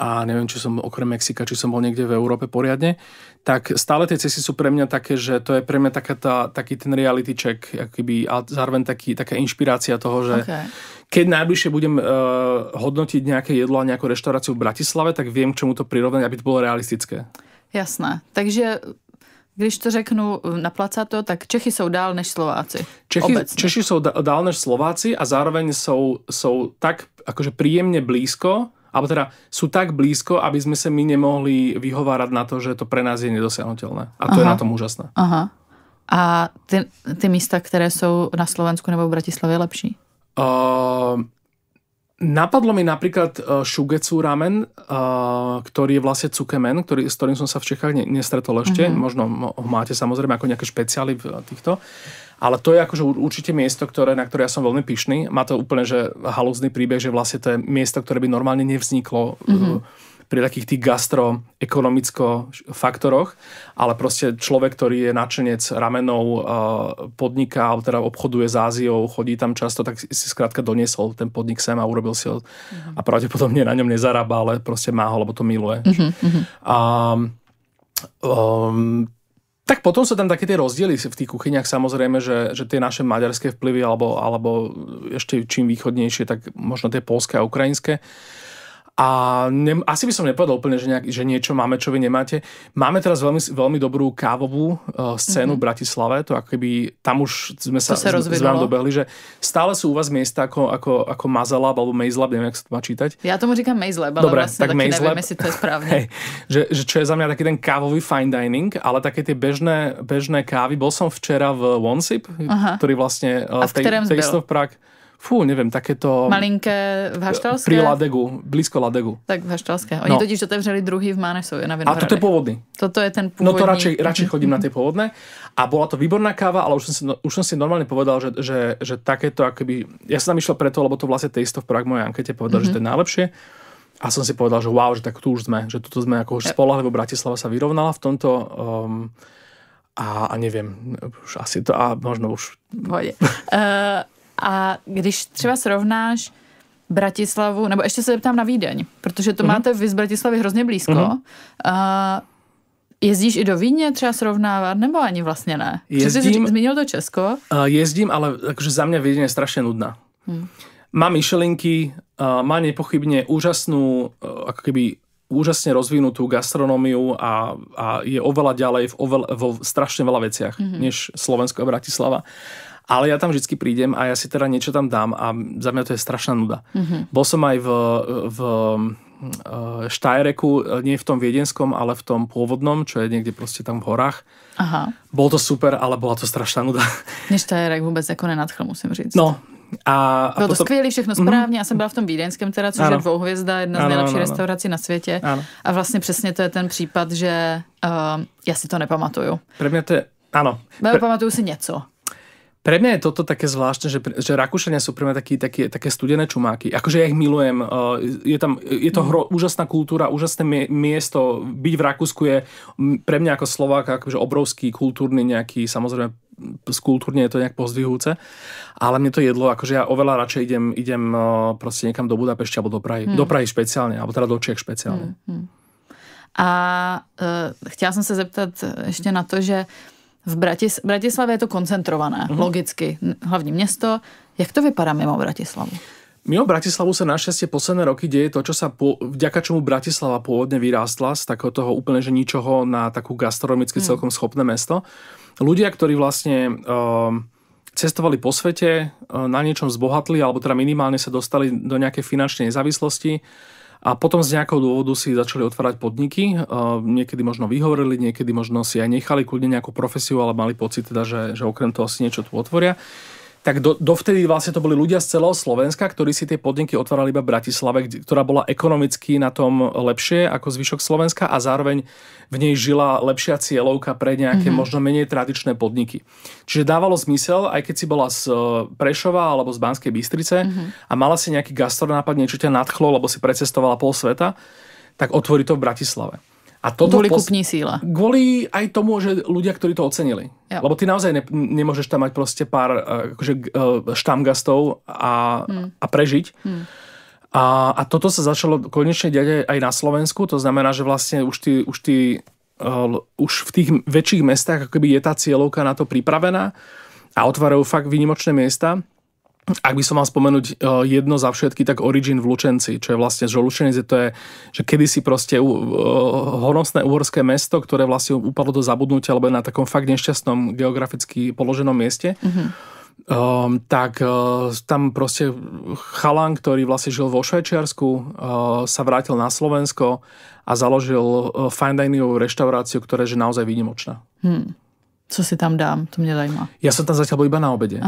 a neviem, či som okrem Mexika, či som bol niekde v Európe poriadne, tak stále tie cesty sú pre mňa také, že to je pre mňa taký ten reality check, akýby, a zároveň taká inšpirácia toho, že keď najbližšie budem hodnotiť nejaké jedlo a nejakú reštauráciu v Bratislave, tak viem, k čemu to prirovnať, aby to bolo realistické. Jasné. Takže když to řeknu na placato, tak Čechy jsou dál než Slováci. Češi sú dál než Slováci a zároveň sú tak akože príjemne blízko, alebo teda sú tak blízko, aby sme sa my nemohli vyhovárať na to, že to pre nás je nedosiahnutelné. A to je na tom úžasné. Aha. A ty místa, ktoré sú na Slovensku nebo v Bratislave, lepší? Napadlo mi napríklad Shugetsu ramen, ktorý je vlastne Tsukemen, s ktorým som sa v Čechách nestretol ešte. Možno ho máte samozrejme ako nejaké špeciály v týchto. Ale to je akože určite miesto, na ktoré ja som veľmi pyšný. Má to úplne že halúzny príbeh, že vlastne to je miesto, ktoré by normálne nevzniklo pri takých tých gastroekonomicko faktoroch, ale proste človek, ktorý je nadšenec ramenov, podniká, alebo teda obchoduje s Áziou, chodí tam často, tak si skrátka doniesol ten podnik sem a urobil si ho a pravdepodobne na ňom nezarába, ale proste má ho, lebo to miluje. Tak potom sú tam také tie rozdiely v tých kuchyniach, samozrejme, že tie naše maďarské vplyvy alebo ešte čím východnejšie, tak možno tie poľské a ukrajinské. A asi by som nepovedal úplne, že niečo máme, čo vy nemáte. Máme teraz veľmi, veľmi dobrú kávovú scénu v Bratislave. To ako keby, tam už sme vám dobehli, že stále sú u vás miesta ako Mazalab alebo Mejzlab, neviem, jak sa to má čítať. Ja tomu říkam Mejzlab, ale dobre, vlastne tak taky neviem, jestli to je správne. Hej, že čo je za mňa taký ten kávový fine dining, ale také tie bežné kávy. Bol som včera v One-Sip, ktorý vlastne Taste of Prague. Neviem, takéto... Malinké v Haštalské? Pri Ladegu, blízko Ladegu. Tak v Haštalské. Oni totiž otevřeli druhý v Mánesově na Vinohradech. A toto je pôvodný. Toto je ten pôvodný. No to radšej chodím na tie pôvodné. A bola to výborná káva, ale už som si normálne povedal, že takéto akoby... Ja som tam išiel preto, lebo to vlastne Taste of Prague mojej ankete povedal, že to je najlepšie. A som si povedal, že wow, že tak tu už sme. Že tuto sme ako už spoľahlivo Bratislava sa vyrovnala v tomto... A neviem, už asi to... A možno už... Pohodě. A když třeba srovnáš Bratislavu, nebo ještě se zeptám na Vídeň, protože to máte vy z Bratislavy hrozně blízko. Jezdíš i do Vídně třeba srovnávat, nebo ani vlastně ne? Jezdím, zmínil to Česko? Jezdím, ale akože za mňa Vídeň je strašne nudná. Má Michelinky, má nepochybne úžasne rozvinutú gastronómiu a je oveľa ďalej vo strašne veľa veciach, než Slovensko a Bratislava. Ale ja tam vždycky prídem a ja si teda niečo tam dám a za mňa to je strašná nuda. Bol som aj v Štajereku, nie v tom viedenskom, ale v tom pôvodnom, čo je niekde proste tam v horách. Aha. Bolo to super, ale bola to strašná nuda. Mě Štajerek vůbec jako nenadchl, musím říct. No. Bylo to skvělé, všechno správně. Já jsem byla v tom vídeňském teda, což je dvouhvězda, jedna z nejlepších restaurací na světě. Ano. A vlastně přesně to je ten případ, že já si to nepamatuju. Pre mňa to je, áno. Pamatuju si něco. Pre mňa je toto také zvláštne, že Rakúšania sú pre mňa také studené čumáky. Akože ja ich milujem. Je to úžasná kultúra, úžasné miesto. Byť v Rakúsku je pre mňa ako Slováka akože obrovský kultúrny nejaký, samozrejme kultúrne je to nejak pozdvihujúce. Ale mne to jedlo, akože ja oveľa radšej idem proste niekam do Budapešti alebo do Prahy. Do Prahy špeciálne, alebo teda do Čiech špeciálne. A chtěla jsem se zeptat ještě na to, že v Bratislavě je to koncentrované, logicky, hlavní město. Jak to vypadá mimo Bratislavu? Mimo Bratislavu sa našťastie posledné roky deje to, čo sa vďaka čomu Bratislava pôvodne vyrástla z takého toho úplne že ničoho na takú gastronomicky celkom schopné mesto. Ľudia, ktorí vlastne cestovali po svete, na niečom zbohatli, alebo teda minimálne sa dostali do nejakej finančnej nezávislosti, a potom z nejakého dôvodu si začali otvárať podniky. Niekedy možno vyhovorili, niekedy možno si aj nechali kľudne nejakú profesiu, ale mali pocit teda, že okrem toho si niečo tu otvoria. Tak dovtedy vlastne to boli ľudia z celého Slovenska, ktorí si tie podniky otvárali iba v Bratislave, ktorá bola ekonomicky na tom lepšie ako zvyšok Slovenska a zároveň v nej žila lepšia cieľovka pre nejaké možno menej tradičné podniky. Čiže dávalo zmysel, aj keď si bola z Prešova alebo z Banskej Bystrice a mala si nejaký gastronápad, niečo ťa nadchlo, lebo si precestovala pol sveta, tak otvori to v Bratislave. A toto kvôli kupní síle. Kvôli aj tomu, že ľudia, ktorí to ocenili. Jo. Lebo ty naozaj nemôžeš tam mať proste pár štamgastov a prežiť. A toto sa začalo konečne diať aj na Slovensku. To znamená, že vlastne už v tých väčších mestách akoby je tá cieľovka na to pripravená a otvárajú fakt výnimočné miesta. Ak by som mal spomenúť jedno za všetky, tak Origin v Lučenci, čo je vlastne, že Lučenec to je, že kedysi proste honosné uhorské mesto, ktoré vlastne upadlo do zabudnutia, alebo je na takom fakt nešťastnom geograficky položenom mieste. Tak tam proste chalan, ktorý vlastne žil vo Švajčiarsku, sa vrátil na Slovensko a založil fine diningovú reštauráciu, ktorá je naozaj výnimočná. Co si tam dám? To mňa zajímá. Ja som tam zatiaľ bol iba na obede.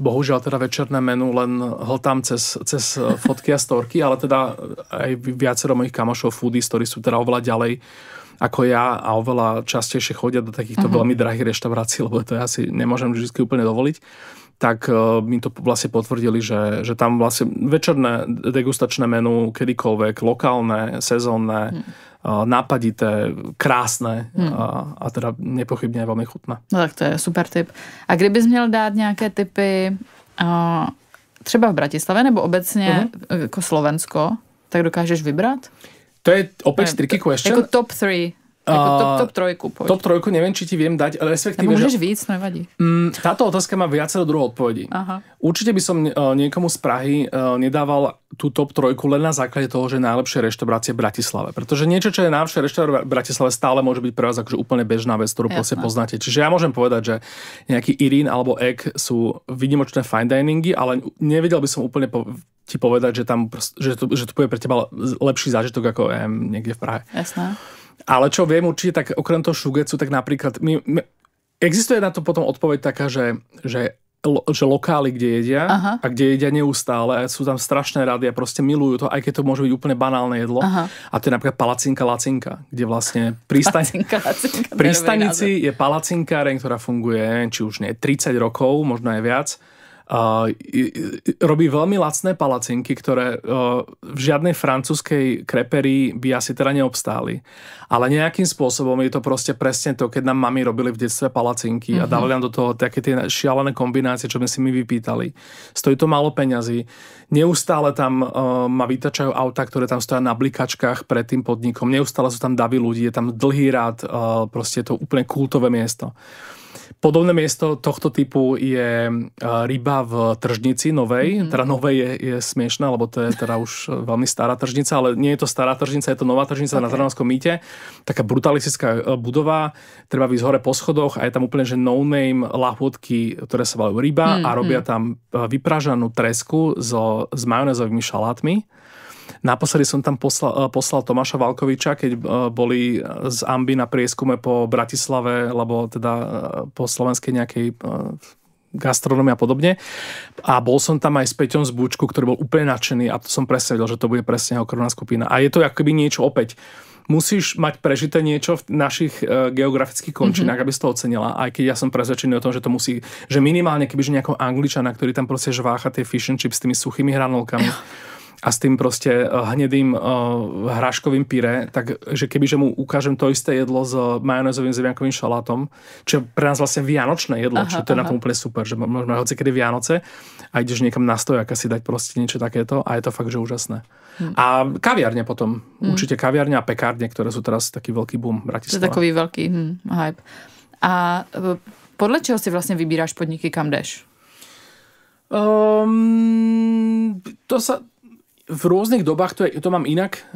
Bohužiaľ teda večerné menu len hltám cez fotky a storky, ale teda aj viacero mojich kamošov foodies, ktorí sú teda oveľa ďalej ako ja a oveľa častejšie chodia do takýchto veľmi drahých reštaurácií, lebo to ja si nemôžem vždy úplne dovoliť. tak mi to vlastne potvrdili, že tam vlastne večerné degustačné menu, kedykoľvek, lokálne, sezónne, nápadité, krásné a teda nepochybne veľmi chutné. No tak to je super tip. A kdybys měl dát nějaké tipy třeba v Bratislave nebo obecně jako Slovensko, tak dokážeš vybrat? To je opäť tricky question. Jako top 3. Jako top trojku. Poď. Top trojku neviem, či ti viem dať, respektíve... Môžeš víc, nevadí. Táto otázka má viacero druhov odpovedí. Aha. Určite by som niekomu z Prahy nedával tú top trojku len na základe toho, že je najlepšie reštaurácie v Bratislave. Pretože niečo, čo je najlepšie reštaurácie v Bratislave, stále môže byť pre vás akože úplne bežná vec, ktorú proste poznáte. Čiže ja môžem povedať, že nejaký Irín alebo Egg sú výnimočné fine diningy, ale nevedel by som úplne ti povedať, že tam že to bude pre teba lepší zážitok ako niekde v Prahe. Jasné. Ale čo viem určite, tak okrem toho šugecu, tak napríklad existuje na to potom odpoveď taká, že lokály, kde jedia a kde jedia neustále, sú tam strašné rady a proste milujú to, aj keď to môže byť úplne banálne jedlo. Aha. A to je napríklad Palacinka Lacinka, kde vlastne pri stanici je palacinkáreň, ktorá funguje, či už nie 30 rokov, možno aj viac. Robí veľmi lacné palacinky, ktoré v žiadnej francúzskej kreperii by asi teda neobstáli. Ale nejakým spôsobom je to proste presne to, keď nám mami robili v detstve palacinky a dávali nám do toho také tie šialené kombinácie, čo sme si my vypýtali. Stojí to málo peňazí. Neustále tam ma vytačajú auta, ktoré tam stoja na blikačkách pred tým podnikom. Neustále sú tam davy ľudí, je tam dlhý rád, proste je to úplne kultové miesto. Podobné miesto tohto typu je Ryba v Tržnici Novej. Teda Novej je smiešná, lebo to je teda už veľmi stará tržnica, ale nie je to stará tržnica, je to nová tržnica na Trnavskom mýte. Taká brutalistická budova, treba ísť hore po schodoch a je tam úplne, že no-name lahôdky, ktoré sa volajú Ryba a robia tam vypražanú tresku s majonézovými šalátmi. Naposledy som tam poslal Tomáša Valkoviča, keď boli z Amby na prieskume po Bratislave, lebo teda po slovenskej nejakej gastronomii a podobne. A bol som tam aj s Peťom z Búčku, ktorý bol úplne nadšený a to som presne vedel, že to bude presne jeho krvná skupina. A je to akoby niečo opäť. Musíš mať prežité niečo v našich geografických končinách, aby si to ocenila. Aj keď ja som presvedčený o tom, že to musí, že minimálne kebyže nejakého Angličana, ktorý tam proste žvácha tie fish and chips s tými suchými hranolkami, a s tým proste hnedým hráškovým pyré, takže kebyže mu ukážem to isté jedlo s majonézovým zemiakovým šalátom, čo je pre nás vlastne vianočné jedlo, čo to je na tom úplne super, že môžeme hocikedy Vianoce a ideš niekam na stojak si dať proste niečo takéto a je to fakt, že úžasné. A kaviarne potom, určite kaviarne a pekárne, ktoré sú teraz taký veľký boom v Bratislave. To je takový veľký hype. A podľa čeho si vlastne vybíráš podniky, kam jdeš? To sa... V rôznych dobách to mám inak.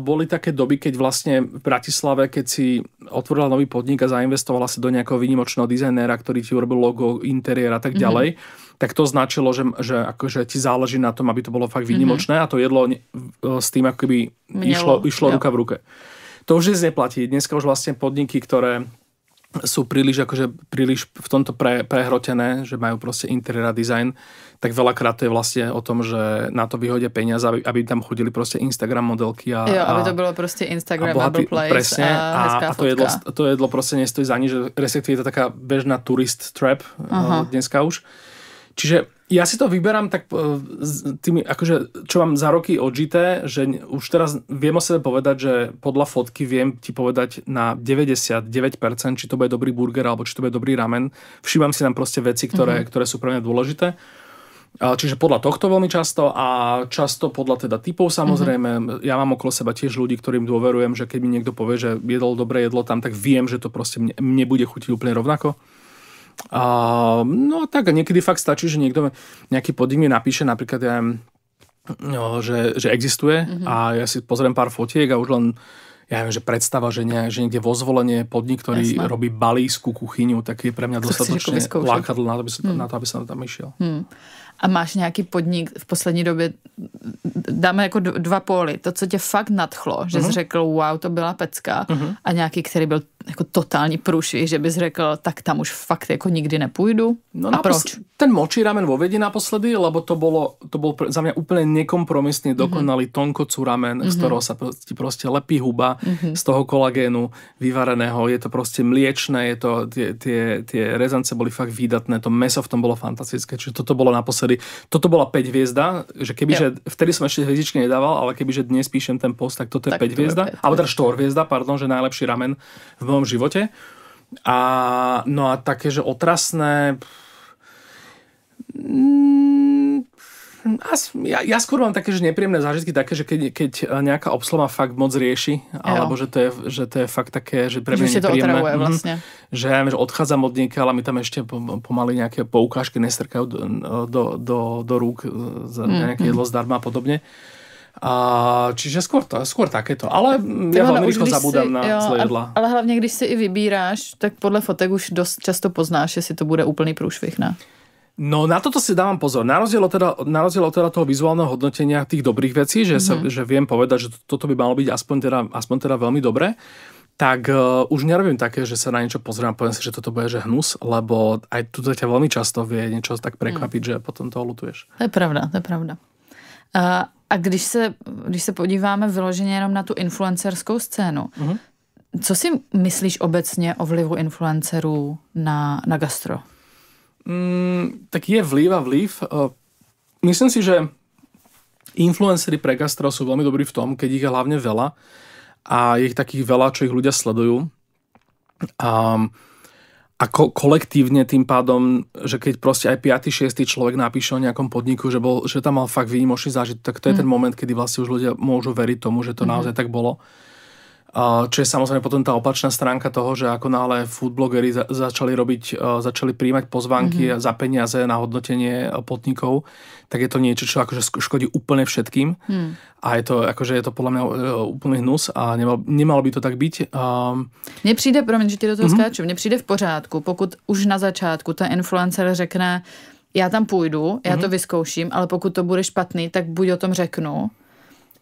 Boli také doby, keď vlastne v Bratislave, keď si otvorila nový podnik a zainvestovala si do nejakého výnimočného dizajnéra, ktorý ti urobil logo, interiér a tak ďalej, tak to značilo, že akože ti záleží na tom, aby to bolo fakt výnimočné a to jedlo s tým akoby išlo ruka v ruke. To už dnes neplatí. Dneska už vlastne podniky, ktoré sú príliš v tomto prehrotené, že majú proste interiér a dizajn, tak veľakrát to je vlastne o tom, že na to vyhodia peniaze, aby tam chodili proste Instagram modelky aby to bolo proste Instagramable place presne, a to jedlo proste nestojí za nič, respektíve je to taká bežná tourist trap dneska už. Čiže ja si to vyberám tak tými, akože, čo mám za roky odžité, že už teraz viem o sebe povedať, že podľa fotky viem ti povedať na 99%, či to bude dobrý burger, alebo či to bude dobrý ramen. Všímam si tam proste veci, ktoré sú pre mňa dôležité. Čiže podľa tohto veľmi často a často podľa teda typov samozrejme. Ja mám okolo seba tiež ľudí, ktorým dôverujem, že keď mi niekto povie, že jedol dobré jedlo tam, tak viem, že to proste mne bude chutiť úplne rovnako. No tak niekedy fakt stačí, že niekto nejaký podnik mi napíše napríklad, že existuje a ja si pozriem pár fotiek a už len ja viem, že predstava, že niekde vo Zvolenie podnik, ktorý robí balískú kuchyňu, tak je pre mňa dostatočne lákadlo na to, aby som tam išiel. A máš nějaký podnik v poslední době, dáme jako dva póly, to, co tě fakt nadchlo, že jsi řekl, wow, to byla pecka, a nějaký, který byl jako totální průšvih, že bys řekl, tak tam už fakt jako nikdy nepůjdu? No a proč? Ten močí ramen vo Viedni naposledy, lebo to bol za mňa úplne nekompromisný, dokonalý tonkotsu ramen, z ktorého sa ti proste lepí huba, z toho kolagénu vyvareného. Je to proste mliečné, je to, tie rezance boli fakt výdatné, to mäso v tom bolo fantastické. Čiže toto bolo naposledy, toto bola 5 hviezda, že kebyže, vtedy som ešte hviezdičky nedával, ale kebyže dnes píšem ten post, tak toto je 5 hviezda, alebo teda 4 hviezda, pardon, že najlepší ramen v mojom živote. No a také, že otrasné... Ja skôr mám také, že nepríjemné zážitky, také, že keď nejaká obsluha fakt moc rieši, alebo že to je fakt také, že pre mňa nepríjemné. Že to otravuje vlastne. Že odchádzam od niekiaľ, ale mi tam ešte pomaly nejaké poukážky nestrkajú do rúk za nejaké jedlo zdarma a podobne. Čiže skôr takéto. Ale ja veľmi rýchlo zabúdam na zlé jedla. Ale hlavně, když si i vybíráš, tak podle fotek už dost často poznáš, jestli to bude úplný průšvih, ne? No na toto si dávam pozor. Na rozdiel od toho vizuálneho hodnotenia tých dobrých vecí, že viem povedať, že toto by malo byť aspoň teda veľmi dobré, tak už nerobím také, že sa na niečo pozriem a poviem si, že toto bude že hnus, lebo aj tu ťa veľmi často vie niečo tak prekvapiť, že potom toho lutuješ. To je pravda. A když se podíváme vyloženě jenom na tu influencerskou scénu, co si myslíš obecně o vlivu influencerů na gastro? Tak je vliv a vliv. Myslím si, že influencery pre gastro sú veľmi dobrí v tom, keď ich je hlavne veľa a je ich takých veľa, čo ich ľudia sledujú. A kolektívne tým pádom, že keď proste aj 5., 6. človek napíše o nejakom podniku, že tam mal fakt výnimočný zážitok, tak to je ten moment, kedy vlastne už ľudia môžu veriť tomu, že to naozaj tak bolo. Čo je samozrejme potom tá opačná stránka toho, že ako náhle foodblogeri začali príjmať pozvánky za peniaze na hodnotenie podnikov, tak je to niečo, čo akože škodí úplne všetkým. A je to podľa mňa úplný hnus a nemalo by to tak byť. Mně přijde, promiň, že ti do toho skáču, mně přijde v pořádku, pokud už na začátku ten influencer řekne, já tam půjdu, já to vyzkouším, ale pokud to bude špatný, tak buď o tom řeknu,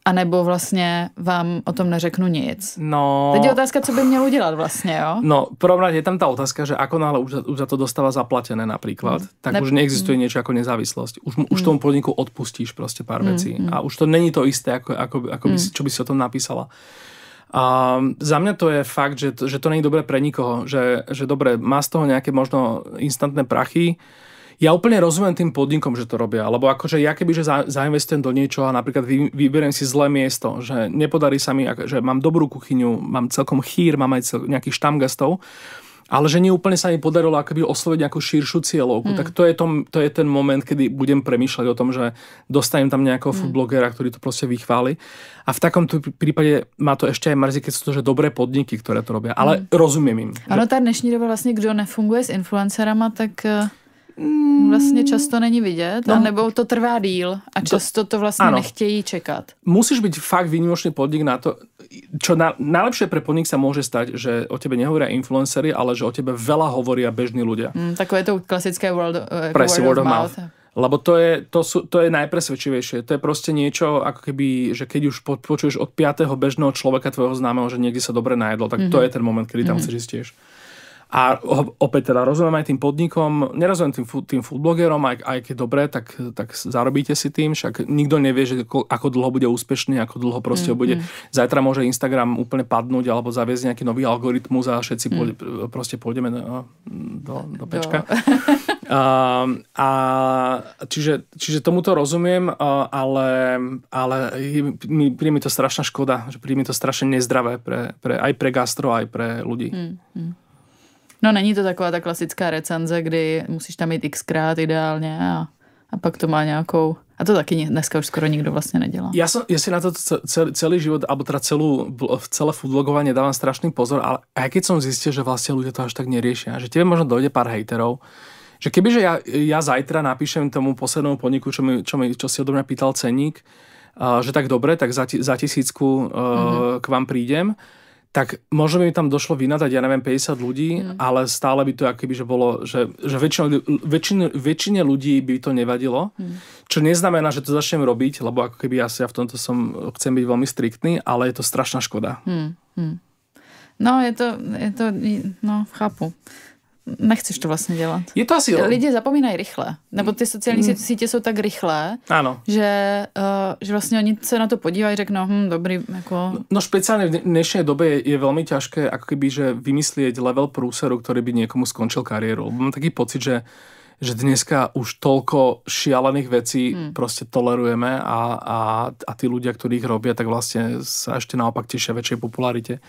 a nebo vlastně vám o tom neřeknu nic. No... Teď je otázka, co by měl udělat vlastně, jo? No, v prvom rade je tam tá otázka, že ako náhle už za to dostáva zaplatené napríklad, tak už neexistuje niečo ako nezávislosť. Už tomu podniku odpustíš proste pár vecí. A už to není to isté, čo by si o tom napísala. A za mňa to je fakt, že to není dobré pre nikoho. Že dobre, má z toho nejaké možno instantné prachy. Ja úplne rozumiem tým podnikom, že to robia, lebo akože ja kebyže zainvestujem do niečoho a napríklad vyberiem si zlé miesto, že nepodarí sa mi, že mám dobrú kuchyňu, mám celkom chýr, mám aj nejakých štamgastov, ale že neúplne sa mi podarilo akoby osloviť nejakú širšiu cieľovku, tak to je ten moment, kedy budem premýšľať o tom, že dostanem tam nejakého foodblogera, ktorý to proste vychváli. A v takomto prípade má to ešte aj mrzí, keď sú to že dobré podniky, ktoré to robia, ale rozumiem im. Ano, tá dnešní doba vlastne, kdo nefunguje s influencerama, tak... Vlastně často není vidět, nebo to trvá díl a často to vlastně nechtějí čekat. Musíš byť fakt výnimočný podnik na to, čo najlepšie pre podnik sa môže stať, že o tebe nehovoria influencery, ale že o tebe veľa hovoria bežní ľudia. Takové to klasické word of mouth. Lebo to je najpresvedčivejšie. To je proste niečo, ako keby, že keď už počuješ od 5. bežného človeka tvojho známeho, že niekde sa dobre najedlo, tak to je ten moment, kedy tam chceš ísť tiež. A opäť teda rozumiem aj tým podnikom, nerozumiem tým foodblogerom, aj keď dobre, tak zarobíte si tým, však nikto nevie, že ako dlho bude úspešný, ako dlho proste bude. Zajtra môže Instagram úplne padnúť alebo zaviesť nejaký nový algoritmus a všetci proste pôjdeme do pečka. Čiže tomuto rozumiem, ale príde mi to strašná škoda, že príde mi to strašne nezdravé aj pre gastro, aj pre ľudí. No není to taková ta klasická recenze, kdy musíš tam jít xkrát ideálně a pak to má nějakou... A to taky dneska už skoro nikdo vlastně nedělá. Ja si na to celý život, alebo teda celé foodblogovanie dávam strašný pozor, ale aj keď som zistil, že vlastne ľudia to až tak neriešia, že tebe možno dojde pár hejterov, že kebyže ja zajtra napíšem tomu poslednému podniku, čo si odo mňa pýtal cenník, že tak dobre, tak za 1000 k vám prídem, tak možno by mi tam došlo vynadať, ja neviem, 50 ľudí, ale stále by to akoby, že bolo, že väčšine ľudí by to nevadilo, čo neznamená, že to začnem robiť, lebo ako keby ja v tomto chcem byť veľmi striktný, ale je to strašná škoda. No, je to, no, chápu. Nechceš to vlastně dělat. Je to asi... Lidi zapomínají rychle. Nebo ty sociální sítě jsou tak rychlé, áno. Že vlastně oni se na to podívají a řeknou, dobrý, jako... No špeciálne v dnešnej dobe je veľmi ťažké ako keby, že vymyslieť level prúseru, ktorý by niekomu skončil kariéru. Mám taký pocit, že dneska už toľko šialených vecí proste tolerujeme a tí ľudia, ktorí ich robia, tak vlastne sa ešte naopak tešia väčšej popularite.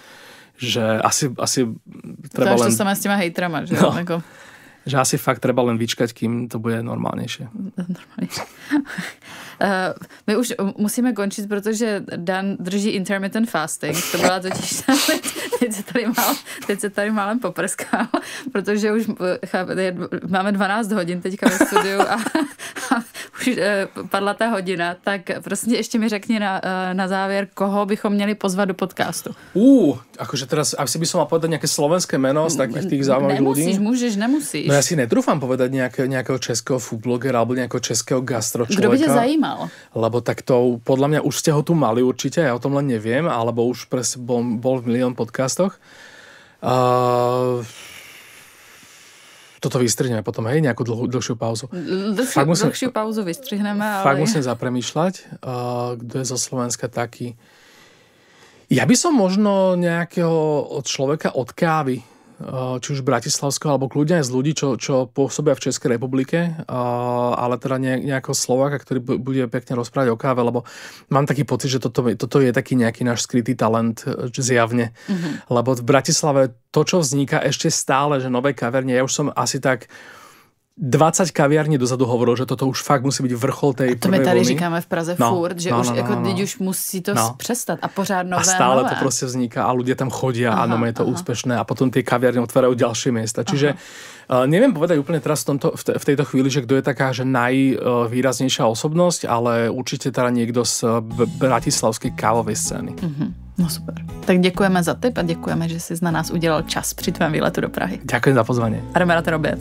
Že asi treba to len... To samé s těma hejtrama, že? No, jako... že asi fakt treba len vyčkať, kým to bude normálnejšie. My už musíme končit, protože Dan drží intermittent fasting. To byla totiž... Teď se tady málem poprskal, protože už máme 12 hodin teďka ve studiu a už padla ta hodina, tak prostě ještě mi řekni na závěr, koho bychom měli pozvat do podcastu. Akože teraz, asi by som mal povedať nejaké slovenské meno z takých tých zaujímavých ľudí. Nemusíš. No ja si netrúfam povedať nejakého českého foodblogera alebo nejakého českého gastročloveka. Kdo by ťa zajímal? Lebo tak to, podľa mňa už ste ho tu mali určite, ja o tom len neviem, alebo už bol v milión podcastoch. Toto vystrihneme potom, hej, nejakú dlhšiu pauzu. Dlhšiu pauzu vystrihneme, ale... Fakt musím zapremýšľať, kto je zo Slovenska taký. Ja by som možno nejakého človeka od kávy, či už bratislavského, alebo kľudne aj z ľudí, čo pôsobia v Českej republike, ale teda nejakého Slováka, ktorý bude pekne rozprávať o káve, lebo mám taký pocit, že toto je taký nejaký náš skrytý talent zjavne. Lebo v Bratislave to, čo vzniká ešte stále, že nové kaverne, ja už som asi tak 20 kaviarní dozadu hovoril, že toto už fakt musí být vrchol té prvej vlny. To my tady říkáme v Praze furt, že už jako teď už musí to přestat a pořád nové. A stále to prostě vzniká a ľudia tam chodia a je to úspešné a potom tie kaviarny otvárajú ďalšie miesta. Čiže neviem povedať úplne teraz v tejto chvíli, že kto je taká, že najvýraznejšia osobnosť, ale určite teda niekto z bratislavskej kávovej scény. No super. Tak děkujeme za tip a děkujeme, že jsi na nás udělal čas při tvém výletu do Prahy. Ďakujem za pozvanie. A jdeme na ten oběd.